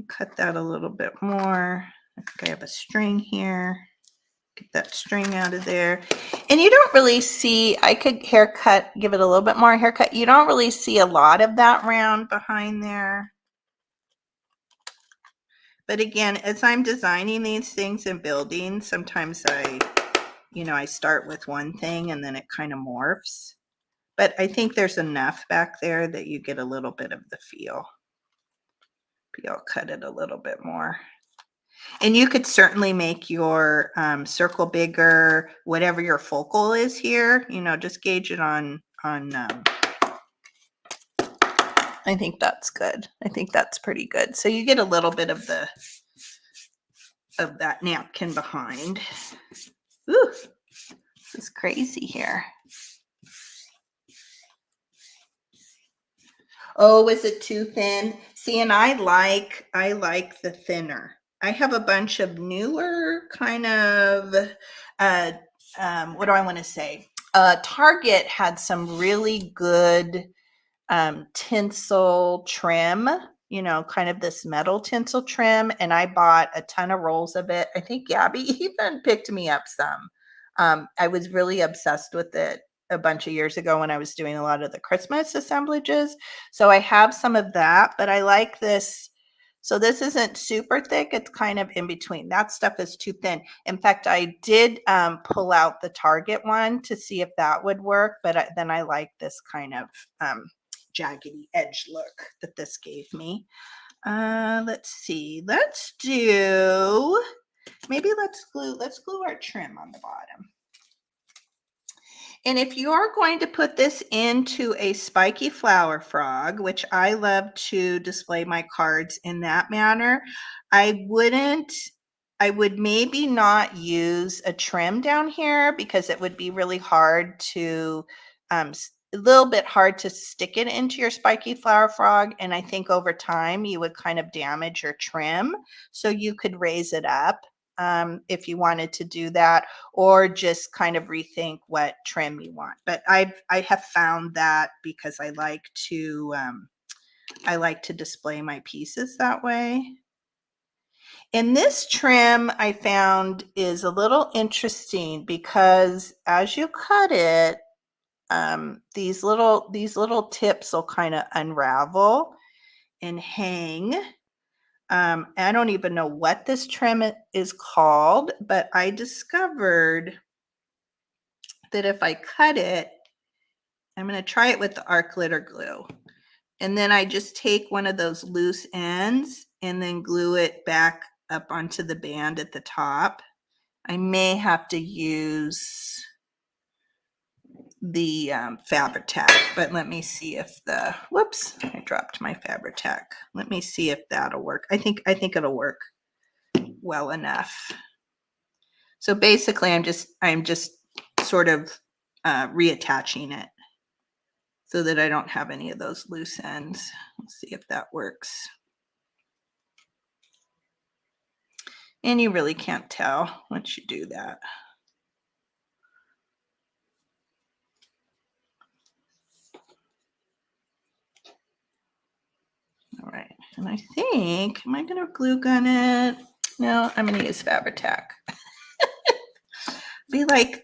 Cut that a little bit more. I think I have a string here. Get that string out of there. And you don't really see, I could haircut, give it a little bit more haircut. You don't really see a lot of that round behind there. But again, as I'm designing these things and building, sometimes I start with one thing and then it kind of morphs. But I think there's enough back there that you get a little bit of the feel. Maybe I'll cut it a little bit more. And you could certainly make your circle bigger, whatever your focal is here, just gauge it on I think that's good. I think that's pretty good. So you get a little bit of that napkin behind. Ooh, this is crazy here. Oh, is it too thin? See, and I like the thinner. I have a bunch of newer kind of, what do I want to say? Target had some really good tinsel trim, kind of this metal tinsel trim. And I bought a ton of rolls of it. I think Gabby even picked me up some. I was really obsessed with it a bunch of years ago when I was doing a lot of the Christmas assemblages. So I have some of that, but I like this. So this isn't super thick. It's kind of in between. That stuff is too thin. In fact, I did pull out the Target one to see if that would work, but then I like this kind of jaggedy edge look that this gave me. Let's see. Let's glue our trim on the bottom. And if you're going to put this into a spiky flower frog, which I love to display my cards in that manner, I would maybe not use a trim down here because it would be really hard to, a little bit hard to stick it into your spiky flower frog. And I think over time you would kind of damage your trim. So you could raise it up if you wanted to do that, or just kind of rethink what trim you want. But I have found that because I like to display my pieces that way. And this trim I found is a little interesting because as you cut it, these little tips will kind of unravel and hang. I don't even know what this trim is called, but I discovered that if I cut it, I'm going to try it with the arc glitter glue. And then I just take one of those loose ends and then glue it back up onto the band at the top. I may have to use the Fabri-Tac, but let me see if whoops, I dropped my Fabri-Tac. Let me see if that'll work. I think it'll work well enough. So basically I'm just sort of reattaching it so that I don't have any of those loose ends. Let's see if that works. And you really can't tell once you do that. All right, and I think, am I going to glue gun it? No, I'm going to use Fabri-Tac. Be like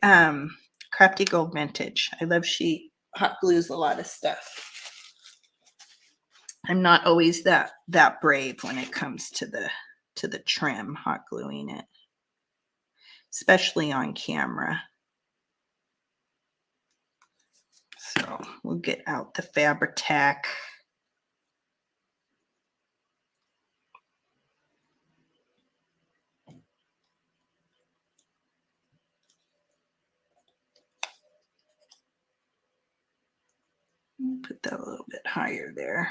Crafty Gold Vintage. I love she hot glues a lot of stuff. I'm not always that brave when it comes to the trim, hot gluing it, especially on camera. So we'll get out the Fabri-Tac. Put that a little bit higher there.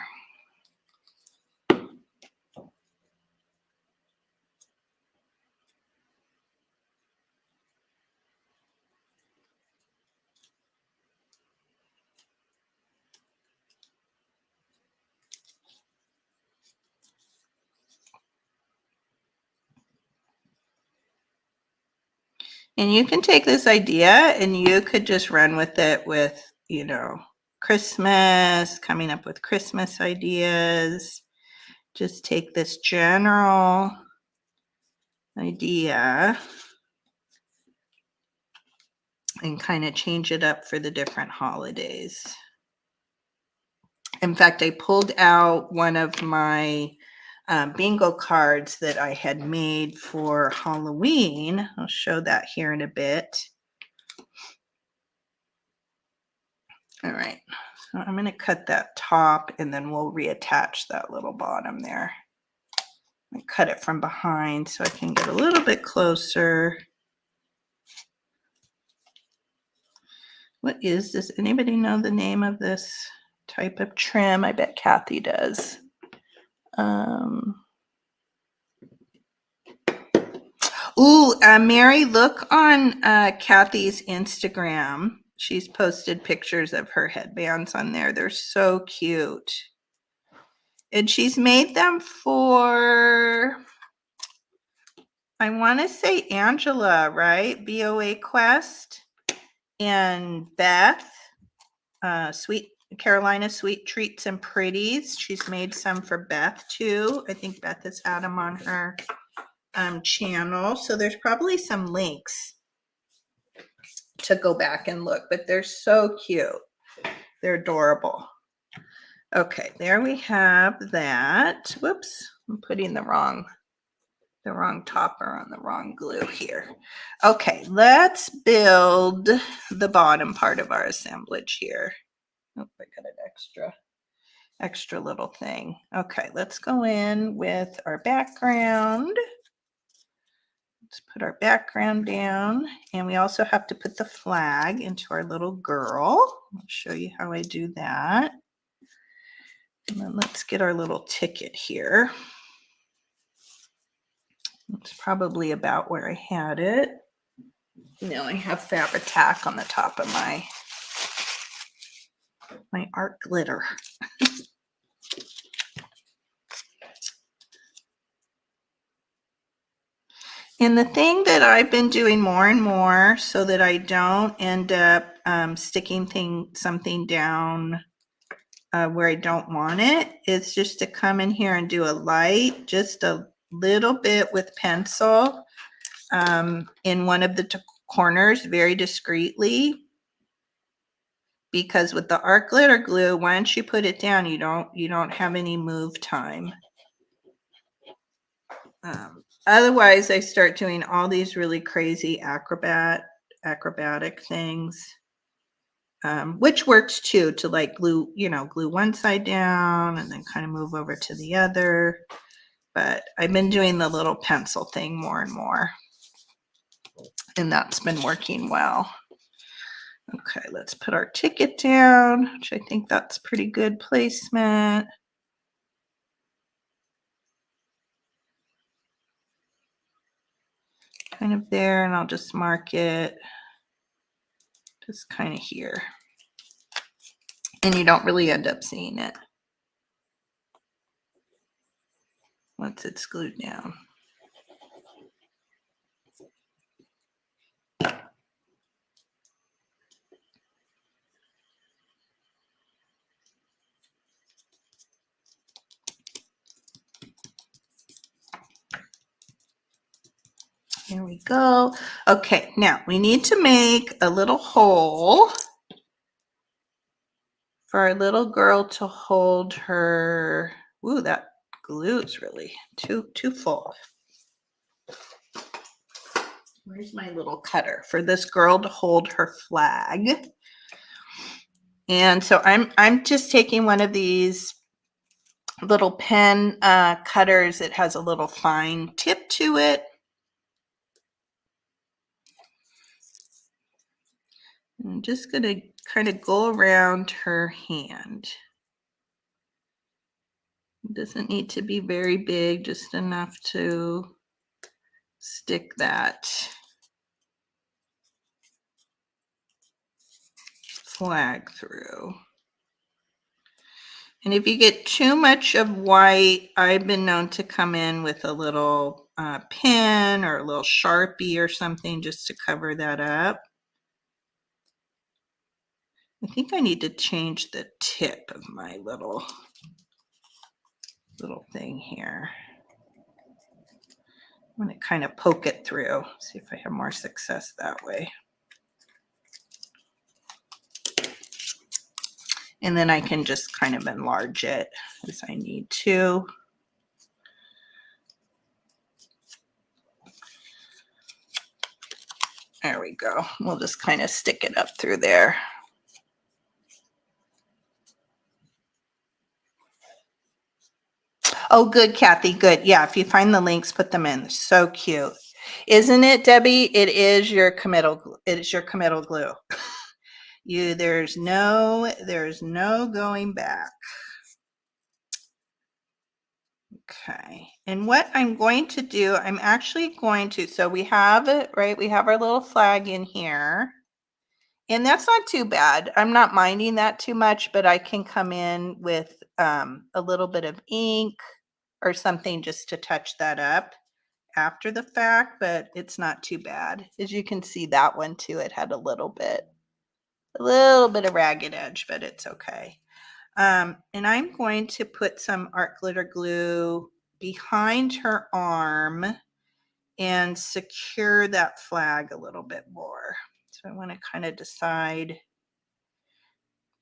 And you can take this idea and you could just run with it with, you know, Christmas, coming up with Christmas ideas. Just take this general idea and kind of change it up for the different holidays. In fact, I pulled out one of my bingo cards that I had made for Halloween. I'll show that here in a bit. All right, so I'm going to cut that top and then we'll reattach that little bottom there. I cut it from behind so I can get a little bit closer. What is this? Anybody know the name of this type of trim? I bet Kathy does. Mary, look on Kathy's Instagram. She's posted pictures of her headbands on there. They're so cute. And she's made them for, I want to say Angela, right? BOA Quest and Beth, Carolina Sweet Treats and Pretties. She's made some for Beth too. I think Beth has had them on her channel. So there's probably some links to go back and look, but they're so cute. They're adorable. Okay, there we have that. Whoops, I'm putting the wrong topper on the wrong glue here. Okay, let's build the bottom part of our assemblage here. Oh, I got an extra little thing. Okay, let's go in with our background. Let's put our background down, and we also have to put the flag into our little girl. I'll show you how I do that. And then let's get our little ticket here. It's probably about where I had it. Now I have Fabri-Tac on the top of my art glitter. And the thing that I've been doing more and more so that I don't end up sticking something down where I don't want it is just to come in here and do a light, just a little bit with pencil in one of the corners very discreetly. Because with the art glitter glue, once you put it down, you don't have any move time. Otherwise, I start doing all these really crazy acrobatic things, which works too, to like glue one side down and then kind of move over to the other. But I've been doing the little pencil thing more and more, and that's been working well. Okay, let's put our ticket down, which I think that's pretty good placement. Kind of there, and I'll just mark it just kind of here. And you don't really end up seeing it once it's glued down. Here we go. Okay, now we need to make a little hole for our little girl to hold her. Ooh, that glue is really too full. Where's my little cutter for this girl to hold her flag? And so I'm just taking one of these little pen cutters. It has a little fine tip to it. I'm just going to kind of go around her hand. It doesn't need to be very big, just enough to stick that flag through. And if you get too much of white, I've been known to come in with a little pen or a little Sharpie or something just to cover that up. I think I need to change the tip of my little thing here. I'm going to kind of poke it through, see if I have more success that way. And then I can just kind of enlarge it as I need to. There we go. We'll just kind of stick it up through there. Oh, good, Kathy. Good. Yeah, if you find the links, put them in. So cute. Isn't it, Debbie? It is your committal glue. It is your committal glue. There's no going back. Okay. And what I'm going to do, I'm actually going to, so we have it, right? We have our little flag in here. And that's not too bad. I'm not minding that too much, but I can come in with a little bit of ink or something just to touch that up after the fact, but it's not too bad. As you can see, that one too, it had a little bit of ragged edge, but it's okay. And I'm going to put some art glitter glue behind her arm and secure that flag a little bit more. So I want to kind of decide,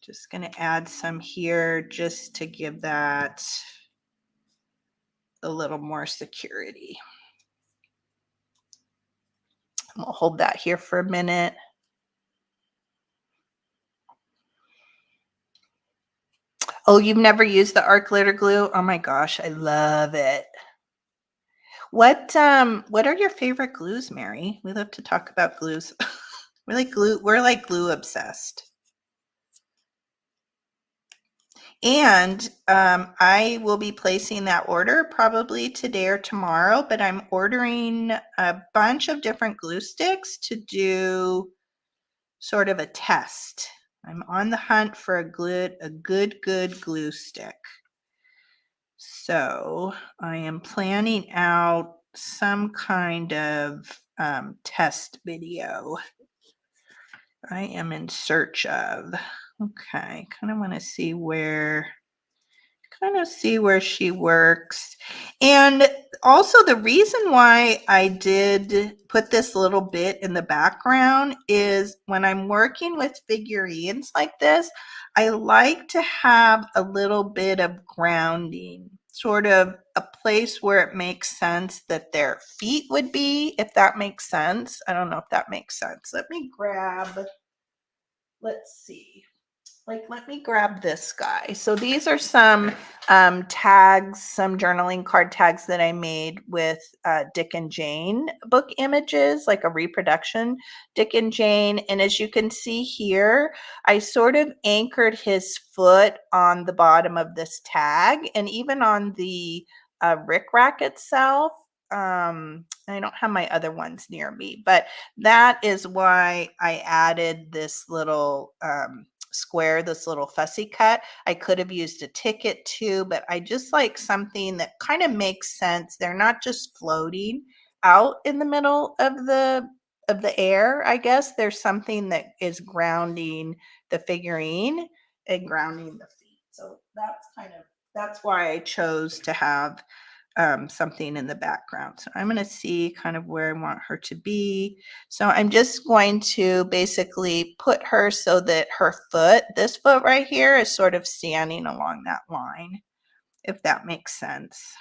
just going to add some here just to give that a little more security. We'll hold that here for a minute. Oh, you've never used the art glitter glue? Oh my gosh, I love it. What are your favorite glues, Mary? We love to talk about glues. We're like glue obsessed. And I will be placing that order probably today or tomorrow, but I'm ordering a bunch of different glue sticks to do sort of a test. I'm on the hunt for a good glue stick. So I am planning out some kind of test video I am in search of. Okay, kind of want to see where she works. And also the reason why I did put this little bit in the background is when I'm working with figurines like this, I like to have a little bit of grounding, sort of a place where it makes sense that their feet would be, if that makes sense. I don't know if that makes sense. Let me grab, let's see. Let me grab this guy. So these are some tags, some journaling card tags that I made with Dick and Jane book images, like a reproduction Dick and Jane. And as you can see here, I sort of anchored his foot on the bottom of this tag and even on the rickrack itself. I don't have my other ones near me, but that is why I added this little square, this little fussy cut. I could have used a ticket too, but I just like something that kind of makes sense. They're not just floating out in the middle of the air. I guess there's something that is grounding the figurine and grounding the feet. So that's why I chose to have something in the background. So I'm going to see kind of where I want her to be. So I'm just going to basically put her so that her foot, this foot right here, is sort of standing along that line, if that makes sense.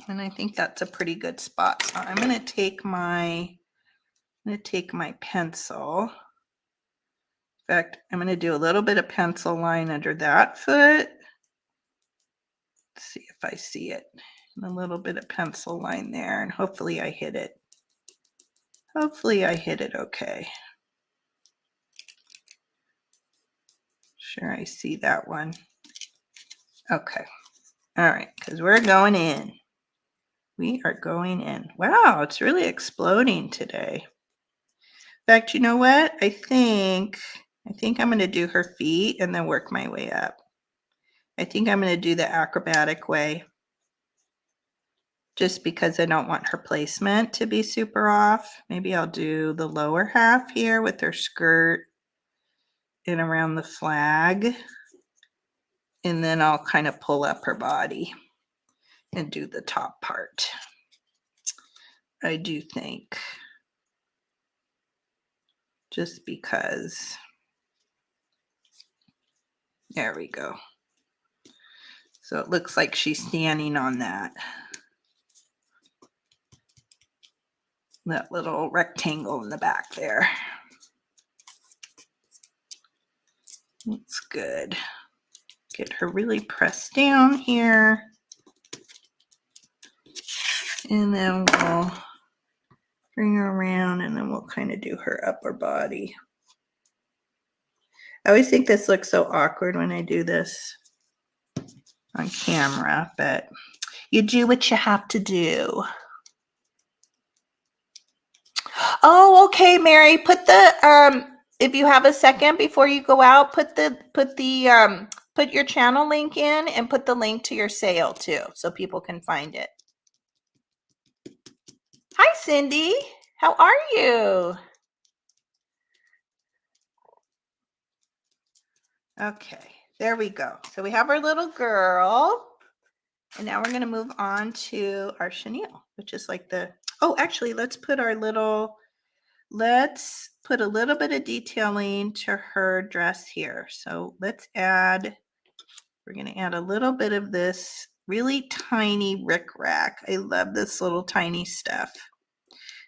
And I think that's a pretty good spot. So I'm going to take my pencil. In fact, I'm going to do a little bit of pencil line under that foot. Let's see if I see it. And a little bit of pencil line there, and hopefully I hit it. Hopefully I hit it okay. sure I see that one. Okay. All right, because we're going in. We are going in. Wow, it's really exploding today. In fact, you know what? I think I'm going to do her feet and then work my way up. I think I'm going to do the acrobatic way, just because I don't want her placement to be super off. Maybe I'll do the lower half here with her skirt and around the flag. And then I'll kind of pull up her body and do the top part. I do think, just because. There we go. So it looks like she's standing on that little rectangle in the back there. That's good. Get her really pressed down here. And then we'll bring her around and then we'll kind of do her upper body. I always think this looks so awkward when I do this on camera, but you do what you have to do. Oh, okay, Mary, put the if you have a second before you go out, put your channel link in and put the link to your sale too, so people can find it. Hi, Cindy. How are you? Okay, there we go. So we have our little girl. And now we're going to move on to our chenille, which is like the, oh, actually, let's put a little bit of detailing to her dress here. So we're going to add a little bit of this really tiny rickrack. I love this little tiny stuff.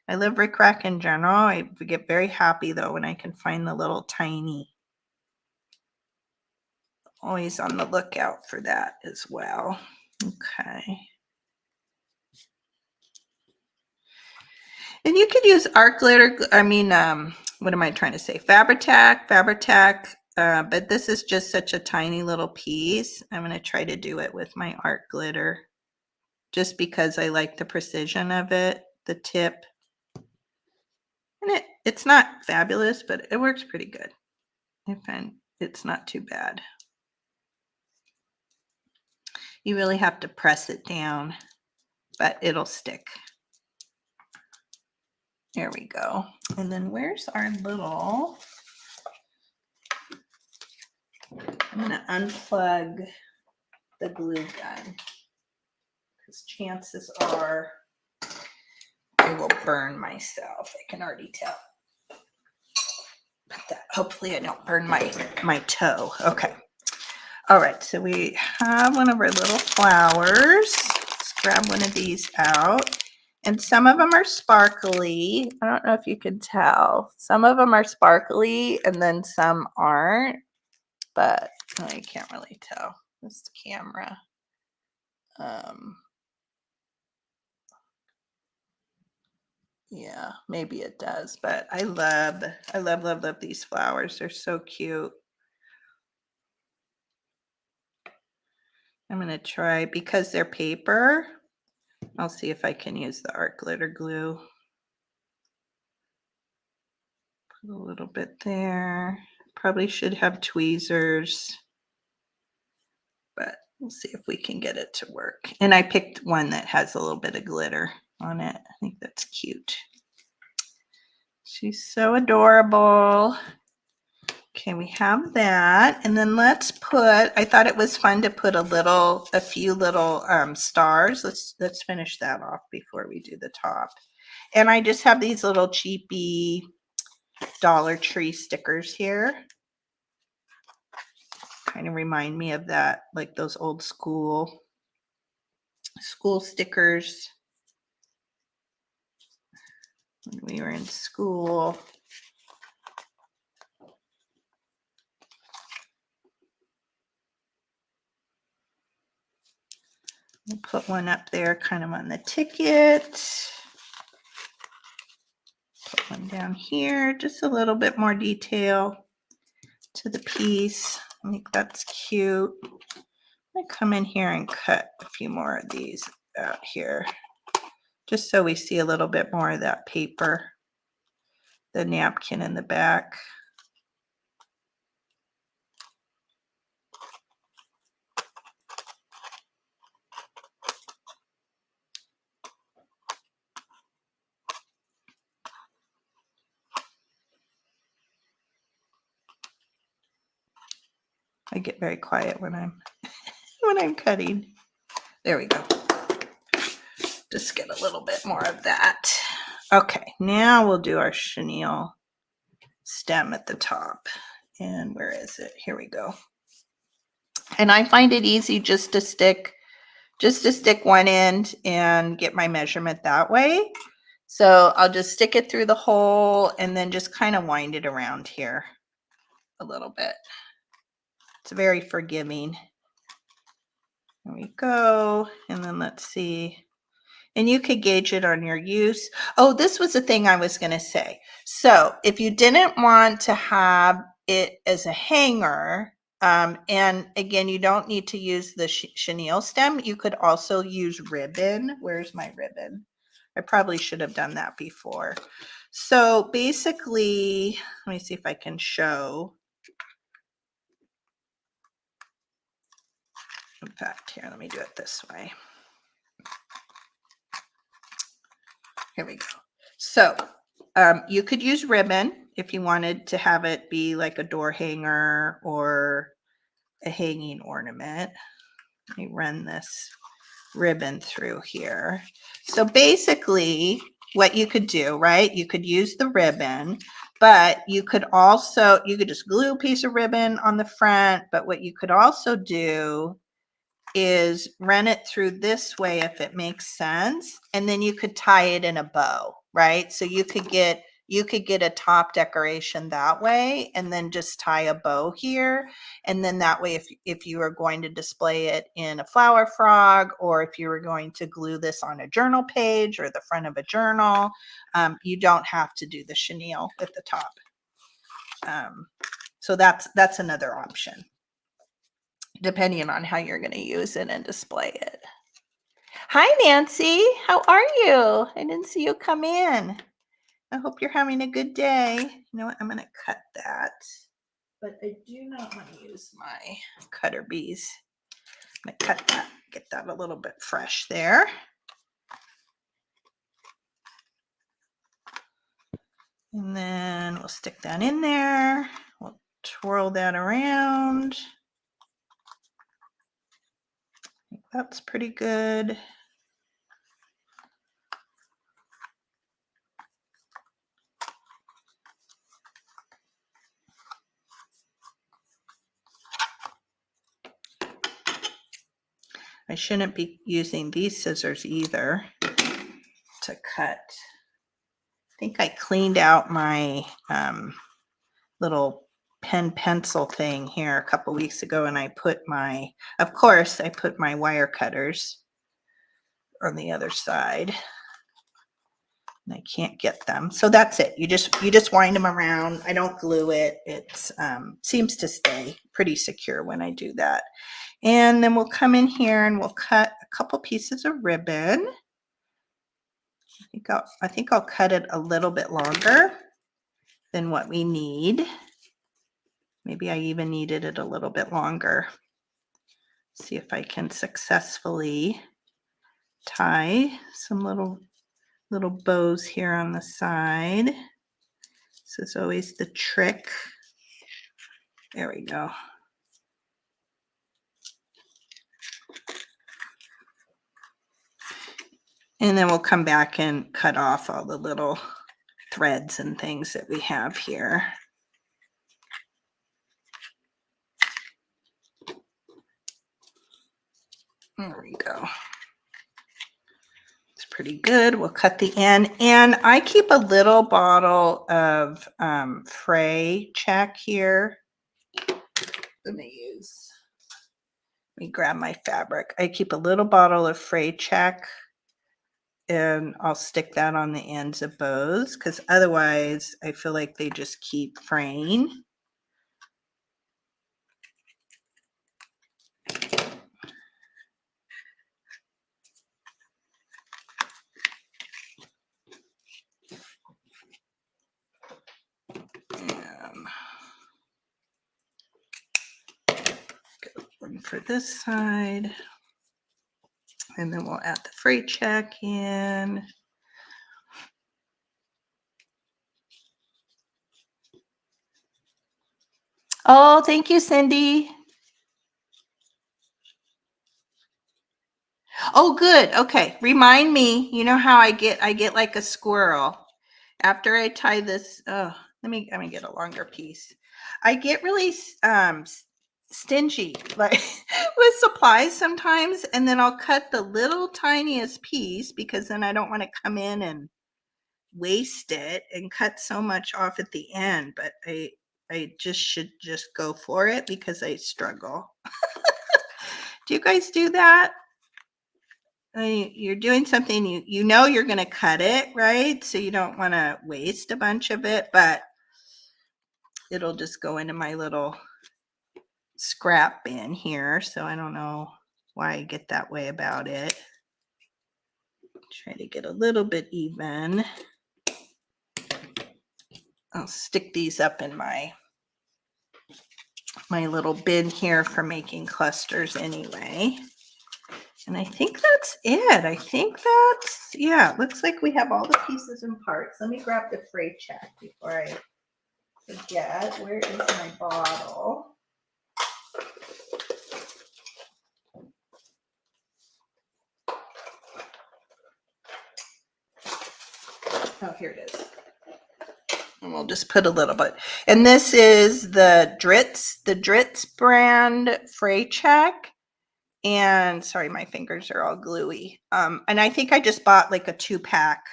I love rickrack in general. I get very happy though when I can find the little tiny. Always on the lookout for that as well. Okay. And you could use art glitter. I mean, what am I trying to say? Fabri-Tac. But this is just such a tiny little piece. I'm going to try to do it with my art glitter just because I like the precision of it, the tip. And it's not fabulous, but it works pretty good. I find it's not too bad. You really have to press it down, but it'll stick. There we go. And then where's our little, I'm going to unplug the glue gun because chances are I will burn myself. I can already tell. But hopefully I don't burn my toe. Okay. All right. So we have one of our little flowers. Let's grab one of these out. And some of them are sparkly. I don't know if you can tell. Some of them are sparkly and then some aren't. But I can't really tell. This camera. Yeah, maybe it does, but I love these flowers. They're so cute. I'm going to try, because they're paper, I'll see if I can use the art glitter glue. Put a little bit there. Probably should have tweezers, but we'll see if we can get it to work. And I picked one that has a little bit of glitter on it. I think that's cute. She's so adorable. Okay, we have that. And then let's put, I thought it was fun to put a few little stars. Let's finish that off before we do the top. And I just have these little cheapy Dollar Tree stickers here. Kind of remind me of that, like those old school stickers when we were in school. We'll put one up there kind of on the ticket. Put one down here, just a little bit more detail to the piece. I think that's cute. I'm gonna come in here and cut a few more of these out here, just so we see a little bit more of that paper, the napkin in the back. I get very quiet when I'm cutting. There we go. Just get a little bit more of that. Okay, now we'll do our chenille stem at the top. And where is it? Here we go. And I find it easy just to stick one end and get my measurement that way. So I'll just stick it through the hole and then just kind of wind it around here a little bit. It's very forgiving. There we go. And then let's see. And you could gauge it on your use. Oh, this was the thing I was going to say. So if you didn't want to have it as a hanger, and again, you don't need to use the chenille stem. You could also use ribbon. Where's my ribbon? I probably should have done that before. So basically, let me see if I can show. In fact, here, let me do it this way. Here we go. So you could use ribbon if you wanted to have it be like a door hanger or a hanging ornament. Let me run this ribbon through here. So basically what you could do, right? You could use the ribbon, but you could just glue a piece of ribbon on the front, but what you could also do is run it through this way if it makes sense, and then you could tie it in a bow, right? So you could get a top decoration that way, and then just tie a bow here, and then that way if you were going to display it in a flower frog, or if you were going to glue this on a journal page or the front of a journal, you don't have to do the chenille at the top. So that's another option, depending on how you're going to use it and display it. Hi, Nancy. How are you? I didn't see you come in. I hope you're having a good day. You know what? I'm going to cut that, but I do not want to use my cutter bees. I'm going to cut that, get that a little bit fresh there. And then we'll stick that in there. We'll twirl that around. I think that's pretty good. I shouldn't be using these scissors either to cut. I think I cleaned out my little pencil thing here a couple weeks ago, and I put my wire cutters on the other side, and I can't get them. So that's it. You just wind them around. I don't glue it. It seems to stay pretty secure when I do that. And then we'll come in here and we'll cut a couple pieces of ribbon. I think I'll cut it a little bit longer than what we need. Maybe I even needed it a little bit longer. See if I can successfully tie some little bows here on the side. This is always the trick. There we go. And then we'll come back and cut off all the little threads and things that we have here. There we go. It's pretty good. We'll cut the end. And I keep a little bottle of fray check here. Let me grab my fabric. I keep a little bottle of fray check, and I'll stick that on the ends of bows, because otherwise I feel like they just keep fraying. one for this side. And then we'll add the freight check in. Oh, thank you, Cindy. Oh, good. Okay. Remind me, you know how I get like a squirrel. After I tie this, oh, let me get a longer piece. I get really stingy like with supplies sometimes, and then I'll cut the little tiniest piece because then I don't want to come in and waste it and cut so much off at the end, but I just should just go for it because I struggle. Do you guys do that? You're doing something, you know you're going to cut it, right? So you don't want to waste a bunch of it, but it'll just go into my little scrap bin here. So I don't know why I get that way about it. Try to get a little bit even. I'll stick these up in my little bin here for making clusters anyway. And I think that's it. I think that's, yeah, it looks like we have all the pieces and parts. Let me grab the freight check before I forget. Where is my bottle? Oh, here it is. And we'll just put a little bit. And this is the Dritz brand freight check. And sorry, my fingers are all gluey. And I think I just bought like a 2-pack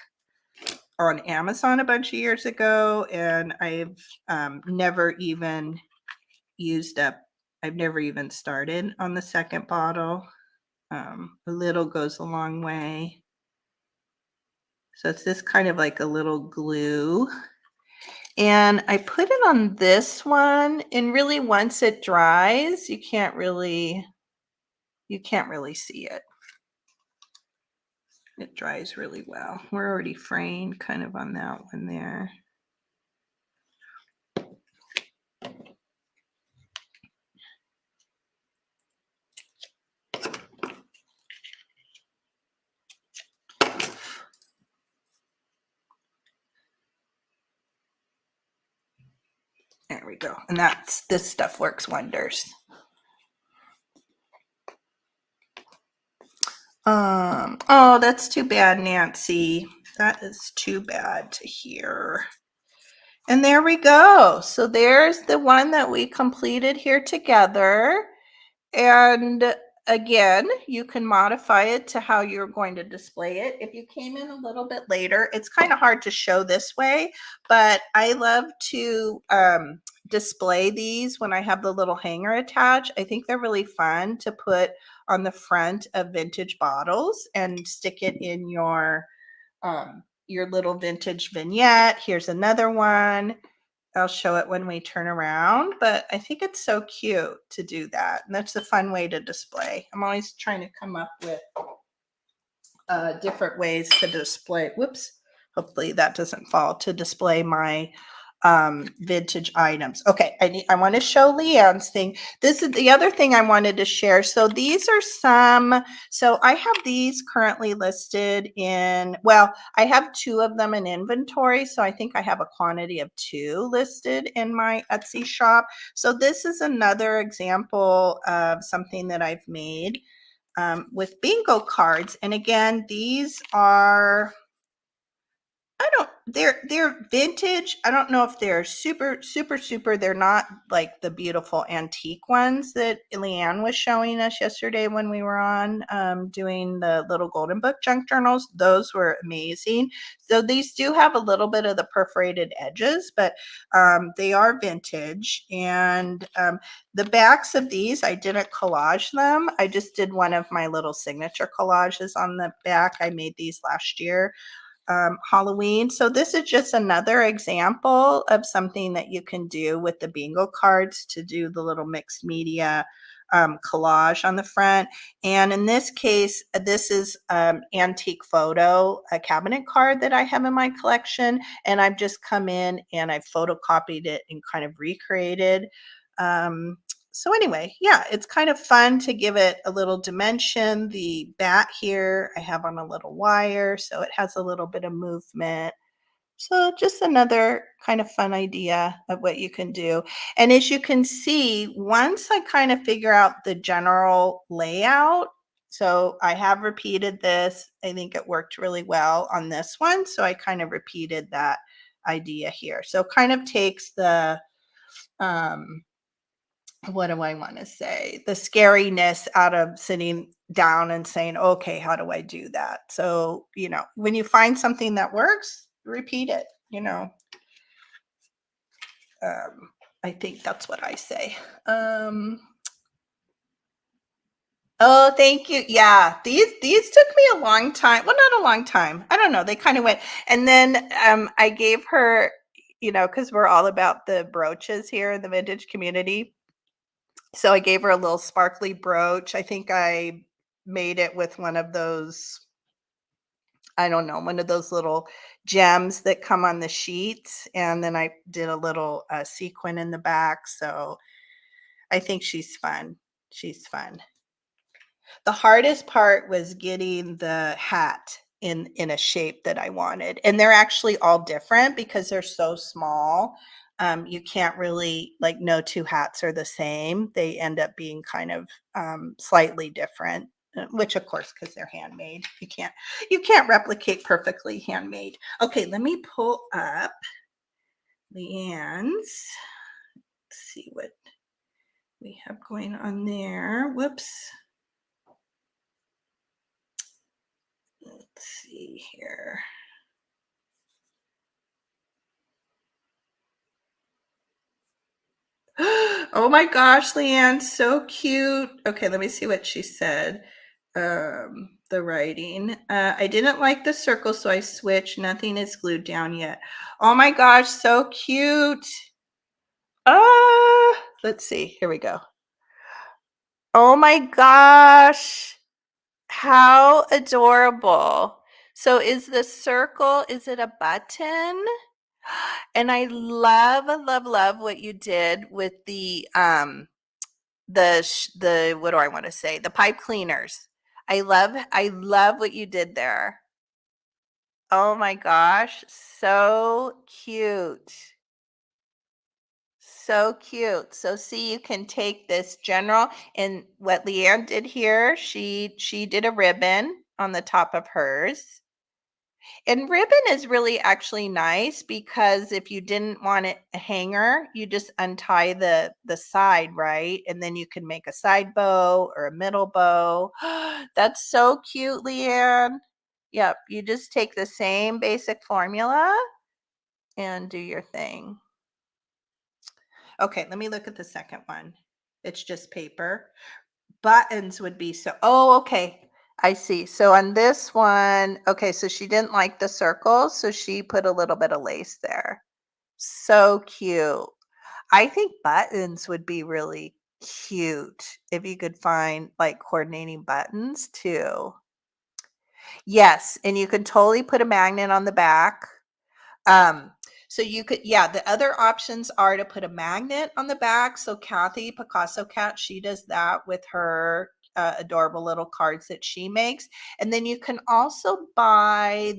on Amazon a bunch of years ago, and I've never even used up. I've never even started on the second bottle. A little goes a long way. So it's this kind of like a little glue. And I put it on this one, and really once it dries, you can't really see it. It dries really well. We're already framed kind of on that one there. There we go. And this stuff works wonders. Oh, that's too bad, Nancy. That is too bad to hear. And there we go. So there's the one that we completed here together. And again, you can modify it to how you're going to display it. If you came in a little bit later, it's kind of hard to show this way, but I love to display these when I have the little hanger attached. I think they're really fun to put on the front of vintage bottles and stick it in your little vintage vignette. Here's another one. I'll show it when we turn around, but I think it's so cute to do that. And that's a fun way to display. I'm always trying to come up with different ways to display. Whoops. Hopefully that doesn't fall, to display my vintage items. Okay, I want to show Leanne's thing. This is the other thing I wanted to share. So these are so I have these currently listed in, well, I have 2 of them in inventory. So I think I have a quantity of 2 listed in my Etsy shop. So this is another example of something that I've made with bingo cards. And again, these are, they're vintage. I don't know if they're super. They're not like the beautiful antique ones that Leanne was showing us yesterday when we were on doing the little golden book junk journals. Those were amazing. So these do have a little bit of the perforated edges, but they are vintage. And the backs of these, I didn't collage them. I just did one of my little signature collages on the back. I made these last year. Halloween. So this is just another example of something that you can do with the bingo cards to do the little mixed media collage on the front. And in this case, this is antique photo, a cabinet card that I have in my collection. And I've just come in and I've photocopied it and kind of recreated So anyway, yeah, it's kind of fun to give it a little dimension. The bat here I have on a little wire, so it has a little bit of movement. So just another kind of fun idea of what you can do. And as you can see, once I kind of figure out the general layout, so I have repeated this. I think it worked really well on this one. So I kind of repeated that idea here. So it kind of takes the, what do I want to say? The scariness out of sitting down and saying, okay, how do I do that? So, when you find something that works, repeat it, I think that's what I say. Oh, thank you. Yeah, these took me a long time. Well, not a long time. I don't know. They kind of went. And then I gave her, because we're all about the brooches here in the vintage community. So I gave her a little sparkly brooch. I think I made it with one of those, I don't know, one of those little gems that come on the sheets. And then I did a little sequin in the back. So I think she's fun. She's fun. The hardest part was getting the hat in a shape that I wanted. And they're actually all different because they're so small. You can't really, like, no two hats are the same. They end up being kind of slightly different, which of course, because they're handmade, you can't replicate perfectly handmade. Okay, let me pull up Leanne's. Let's see what we have going on there. Whoops. Let's see here. Oh my gosh, Leanne, so cute. Okay, let me see what she said. The writing. I didn't like the circle, so I switched. Nothing is glued down yet. Oh my gosh, so cute. Let's see. Here we go. Oh my gosh. How adorable. So is the circle, is it a button? And I love, love, love what you did with the what do I want to say? The pipe cleaners. I love what you did there. Oh my gosh, so cute. So cute. So see, you can take this general, and what Leanne did here, she did a ribbon on the top of hers. And ribbon is really actually nice because if you didn't want it a hanger, you just untie the side, right? And then you can make a side bow or a middle bow. That's so cute, Leanne. Yep, you just take the same basic formula and do your thing. Okay, let me look at the second one. It's just paper. Buttons would be so, oh, okay. I see. So on this one, okay, so she didn't like the circles, so she put a little bit of lace there. So cute. I think buttons would be really cute if you could find like coordinating buttons too. Yes, and you could totally put a magnet on the back. Um, so you could, yeah, the other options are to put a magnet on the back. So Kathy, Picasso Cat, she does that with her adorable little cards that she makes. And then you can also buy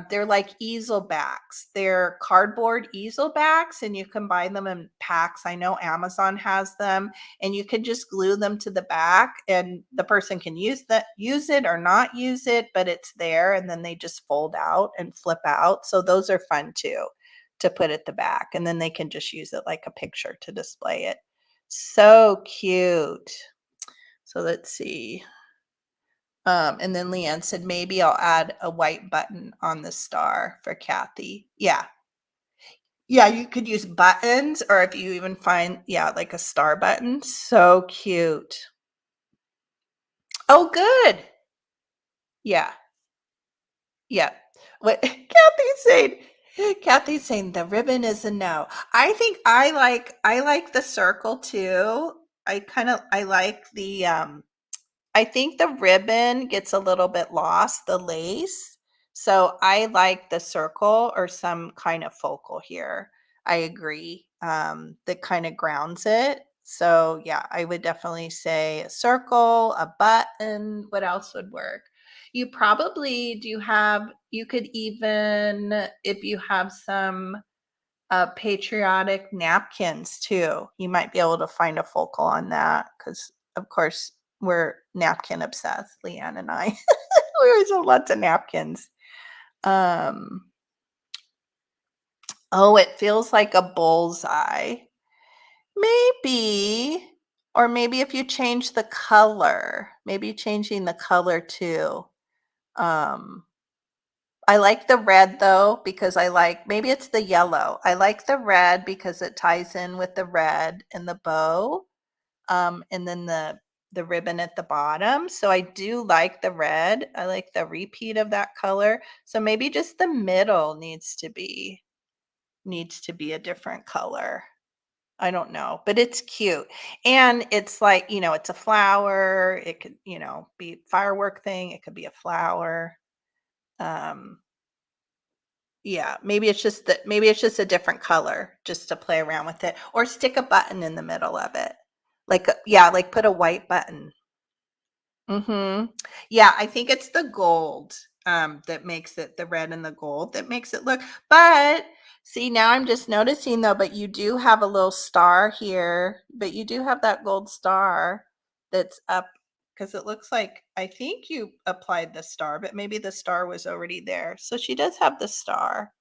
they're like easel backs. They're cardboard easel backs, and you can buy them in packs. I know Amazon has them, and you can just glue them to the back, and the person can use it or not use it, but it's there, and then they just fold out and flip out. So those are fun too, to put at the back, and then they can just use it like a picture to display it. So cute. So let's see. And then Leanne said, maybe I'll add a white button on the star for Kathy. Yeah. Yeah, you could use buttons, or if you even find, yeah, like a star button. So cute. Oh, good. Yeah. Yeah. What Kathy's saying the ribbon is a no. I think I like the circle too. I like the I think the ribbon gets a little bit lost, the lace. So I like the circle or some kind of focal here. I agree. That kind of grounds it. So yeah, I would definitely say a circle, a button. What else would work? You probably do have, you could even, if you have some patriotic napkins too, you might be able to find a focal on that because, of course, we're napkin obsessed, Leanne and I. We always have lots of napkins. Oh, it feels like a bullseye. Maybe, or maybe if you change the color, maybe changing the color too. Um, I like the red though, because I like, maybe it's the yellow. I like the red because it ties in with the red and the bow, and then the ribbon at the bottom. So I do like the red. I like the repeat of that color. So maybe just the middle needs to be a different color. I don't know, but it's cute. And it's like, it's a flower. It could, be firework thing. It could be a flower. Um, yeah, maybe it's just a different color just to play around with it, or stick a button in the middle of it. Like, yeah, like put a white button. Yeah, I think it's the gold that makes it, the red and the gold that makes it look. But see, now I'm just noticing though, but you do have a little star here, but you do have that gold star that's up because it looks like, I think you applied the star, but maybe the star was already there. So she does have the star.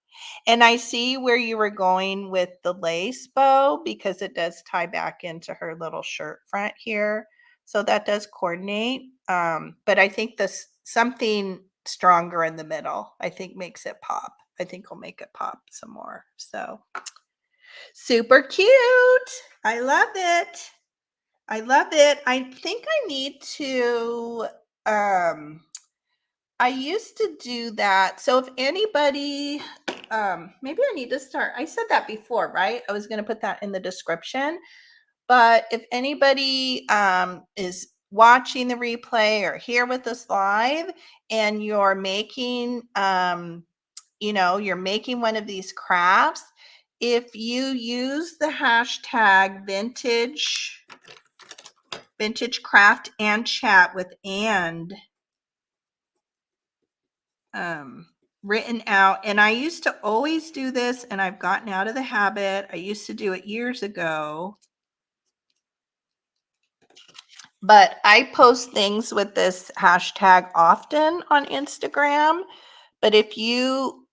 And I see where you were going with the lace bow because it does tie back into her little shirt front here. So that does coordinate. But I think this something stronger in the middle, I think makes it pop. I think we'll make it pop some more. So super cute. I love it. I love it. I think I need to I used to do that. So if anybody, maybe I need to start. I said that before, right? I was going to put that in the description. But if anybody is watching the replay or here with us live and you're making, you're making one of these crafts, if you use the hashtag vintage craft and chat with written out, and I used to always do this and I've gotten out of the habit. I used to do it years ago, but I post things with this hashtag often on Instagram. But if you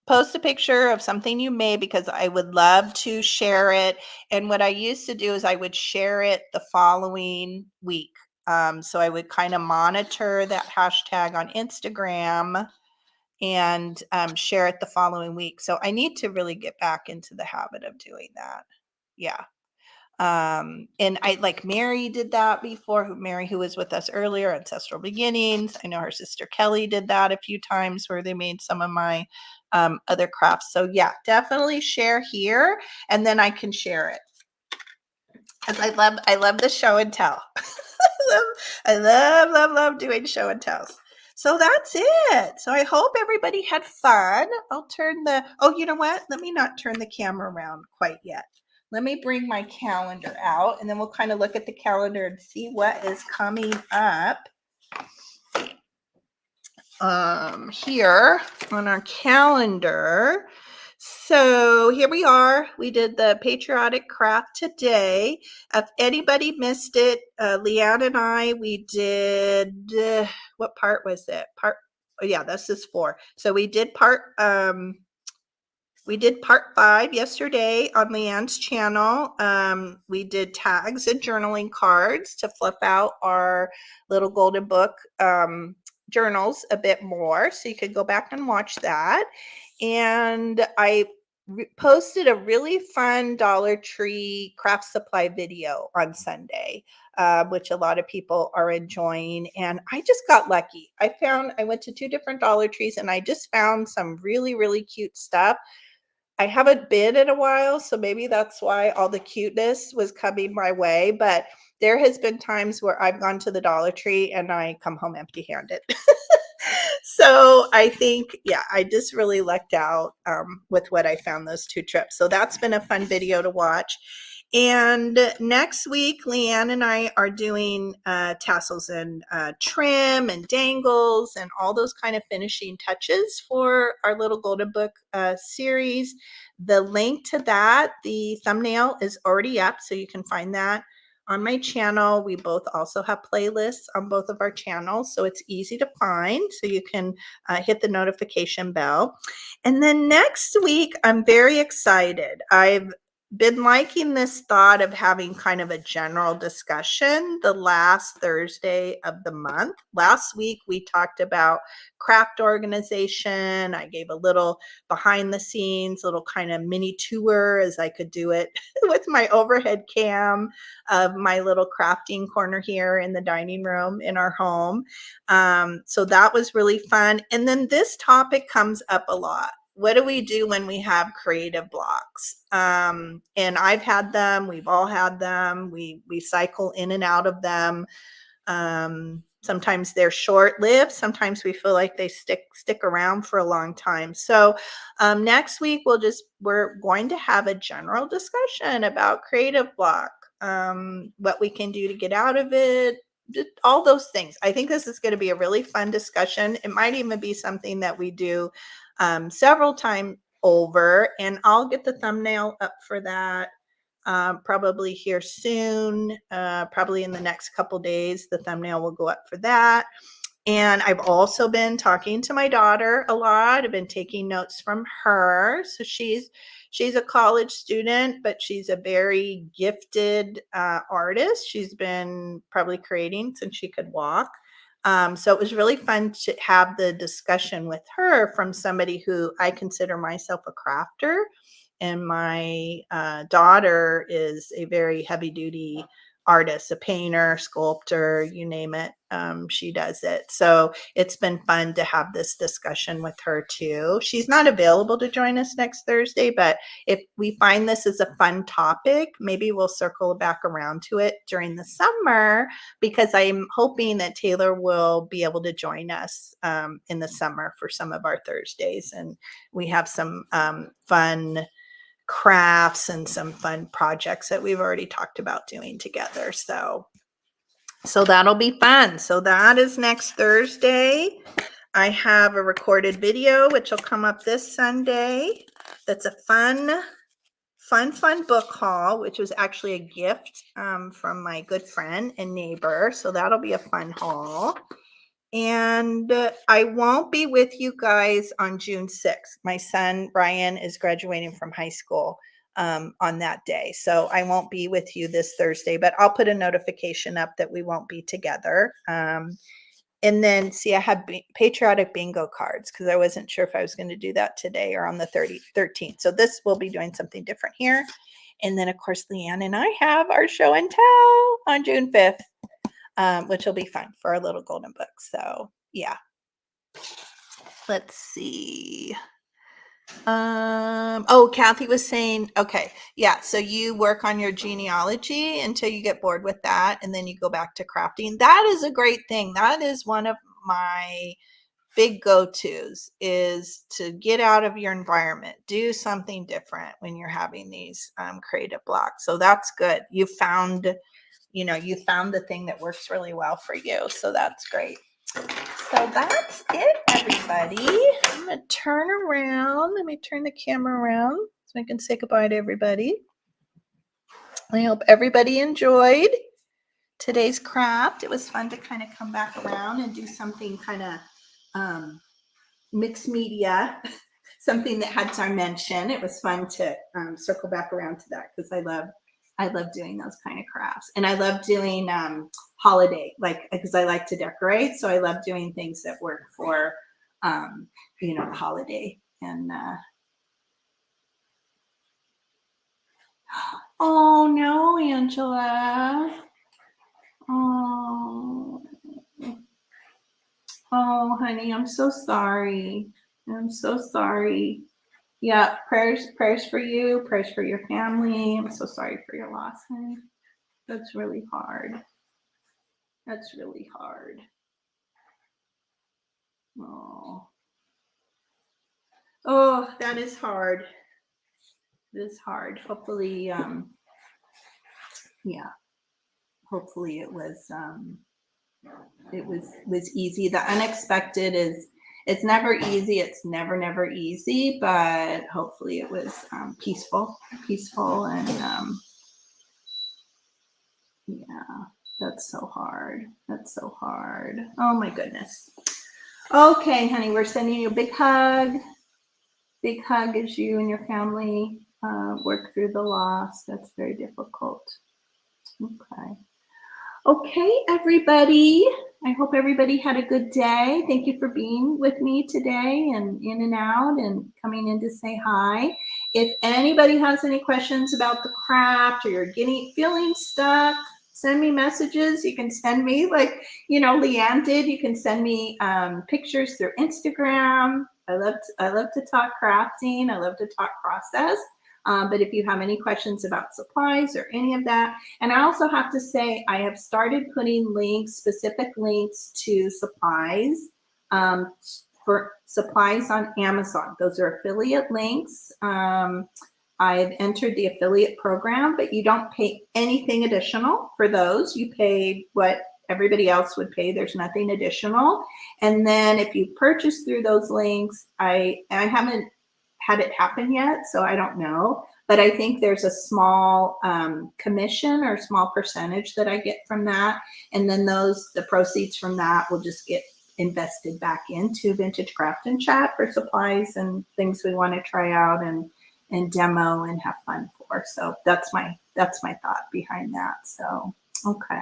post a picture of something you made, because I would love to share it, and what I used to do is I would share it the following week. So I would kind of monitor that hashtag on Instagram and share it the following week. So I need to really get back into the habit of doing that. Yeah. And I like Mary did that before. Mary, who was with us earlier, Ancestral Beginnings. I know her sister Kelly did that a few times where they made some of my other crafts. So yeah, definitely share here, and then I can share it. Because I love the show and tell. I love doing show and tells. So that's it. So I hope everybody had fun. I'll turn the, oh, you know what? Let me not turn the camera around quite yet. Let me bring my calendar out and then we'll kind of look at the calendar and see what is coming up here on our calendar. So here we are. We did the patriotic craft today. If anybody missed it, Leanne and I, we did, what part was it? Oh yeah, this is 4. So we did part 5 yesterday on Leanne's channel. We did tags and journaling cards to flip out our little golden book journals a bit more. So you could go back and watch that. And I posted a really fun Dollar Tree craft supply video on Sunday, which a lot of people are enjoying. And I just got lucky. I went to 2 different Dollar Trees and I just found some really, really cute stuff. I haven't been in a while, so maybe that's why all the cuteness was coming my way. But there has been times where I've gone to the Dollar Tree and I come home empty-handed. So I think, yeah, I just really lucked out with what I found those 2 trips. So that's been a fun video to watch. And next week, Leanne and I are doing tassels and trim and dangles and all those kind of finishing touches for our little Golden Book series. The link to that, the thumbnail is already up, so you can find that on my channel. We both also have playlists on both of our channels, so it's easy to find. So you can hit the notification bell. And then next week, I'm very excited. I've been liking this thought of having kind of a general discussion the last Thursday of the month. Last week, we talked about craft organization. I gave a little behind the scenes, little kind of mini tour as I could do it with my overhead cam of my little crafting corner here in the dining room in our home. So that was really fun. And then this topic comes up a lot. What do we do when we have creative blocks? And I've had them. We've all had them. We cycle in and out of them. Sometimes they're short-lived. Sometimes we feel like they stick around for a long time. So next week we're going to have a general discussion about creative block, what we can do to get out of it, all those things. I think this is going to be a really fun discussion. It might even be something that we do several times over, and I'll get the thumbnail up for that probably here soon, probably in the next couple days. The thumbnail will go up for that. And I've also been talking to my daughter a lot. I've been taking notes from her. So she's a college student, but she's a very gifted artist. She's been probably creating since she could walk. So it was really fun to have the discussion with her from somebody who I consider myself a crafter. And my daughter is a very heavy duty artist, a painter, sculptor, you name it. She does it. So it's been fun to have this discussion with her too. She's not available to join us next Thursday, but if we find this is a fun topic, maybe we'll circle back around to it during the summer, because I'm hoping that Taylor will be able to join us in the summer for some of our Thursdays. And we have some fun crafts and some fun projects that we've already talked about doing together. So that'll be fun. So that is next Thursday. I have a recorded video, which will come up this Sunday. That's a fun book haul, which was actually a gift from my good friend and neighbor. So that'll be a fun haul. And I won't be with you guys on June 6th. My son, Ryan, is graduating from high school on that day. So I won't be with you this Thursday, but I'll put a notification up that we won't be together. And then, see, I have Patriotic bingo cards because I wasn't sure if I was going to do that today or on the 13th. So this will be doing something different here. And then, of course, Leanne and I have our show and tell on June 5th. Which will be fun for our little golden book. So yeah, let's see. Oh, Kathy was saying, okay, yeah, so you work on your genealogy until you get bored with that, and then you go back to crafting. That is a great thing. That is one of my big go-tos, is to get out of your environment, do something different when you're having these creative blocks. So that's good. You found the thing that works really well for you. So that's great. So that's it, everybody. I'm going to turn around. Let me turn the camera around so I can say goodbye to everybody. I hope everybody enjoyed today's craft. It was fun to kind of come back around and do something kind of mixed media, something that had dimension. It was fun to circle back around to that because I love doing those kind of crafts. And I love doing holiday, because I like to decorate. So I love doing things that work for, the holiday. And, oh no, Angela. Oh, honey, I'm so sorry. I'm so sorry. Yeah, prayers for you, prayers for your family. I'm so sorry for your loss, honey. That's really hard. That's really hard. Oh, that is hard. It is hard. Hopefully, yeah. Hopefully it was easy. The unexpected is, it's never easy. It's never easy, but hopefully it was peaceful, and yeah, that's so hard. That's so hard. Oh my goodness. Okay, honey, we're sending you a big hug. Big hug as you and your family work through the loss. That's very difficult. Okay. Okay, everybody. I hope everybody had a good day. Thank you for being with me today and in and out and coming in to say hi. If anybody has any questions about the craft or you're feeling stuck, send me messages. You can send me, like, you know, Leanne did. You can send me pictures through Instagram. I love to talk crafting. I love to talk process. But if you have any questions about supplies or any of that, and I also have to say, I have started putting links, specific links to supplies, for supplies on Amazon. Those are affiliate links. I've entered the affiliate program, but you don't pay anything additional for those. You pay what everybody else would pay. There's nothing additional. And then if you purchase through those links, I haven't had it happen yet, so I don't know. But I think there's a small commission or small percentage that I get from that. And then the proceeds from that will just get invested back into Vintage Craft and Chat for supplies and things we want to try out and demo and have fun for. So that's my thought behind that. So, okay.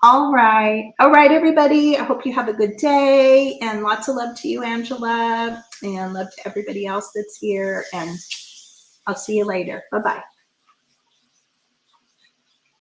All right, everybody. I hope you have a good day, and lots of love to you, Angela, and love to everybody else that's here. And I'll see you later. Bye-bye.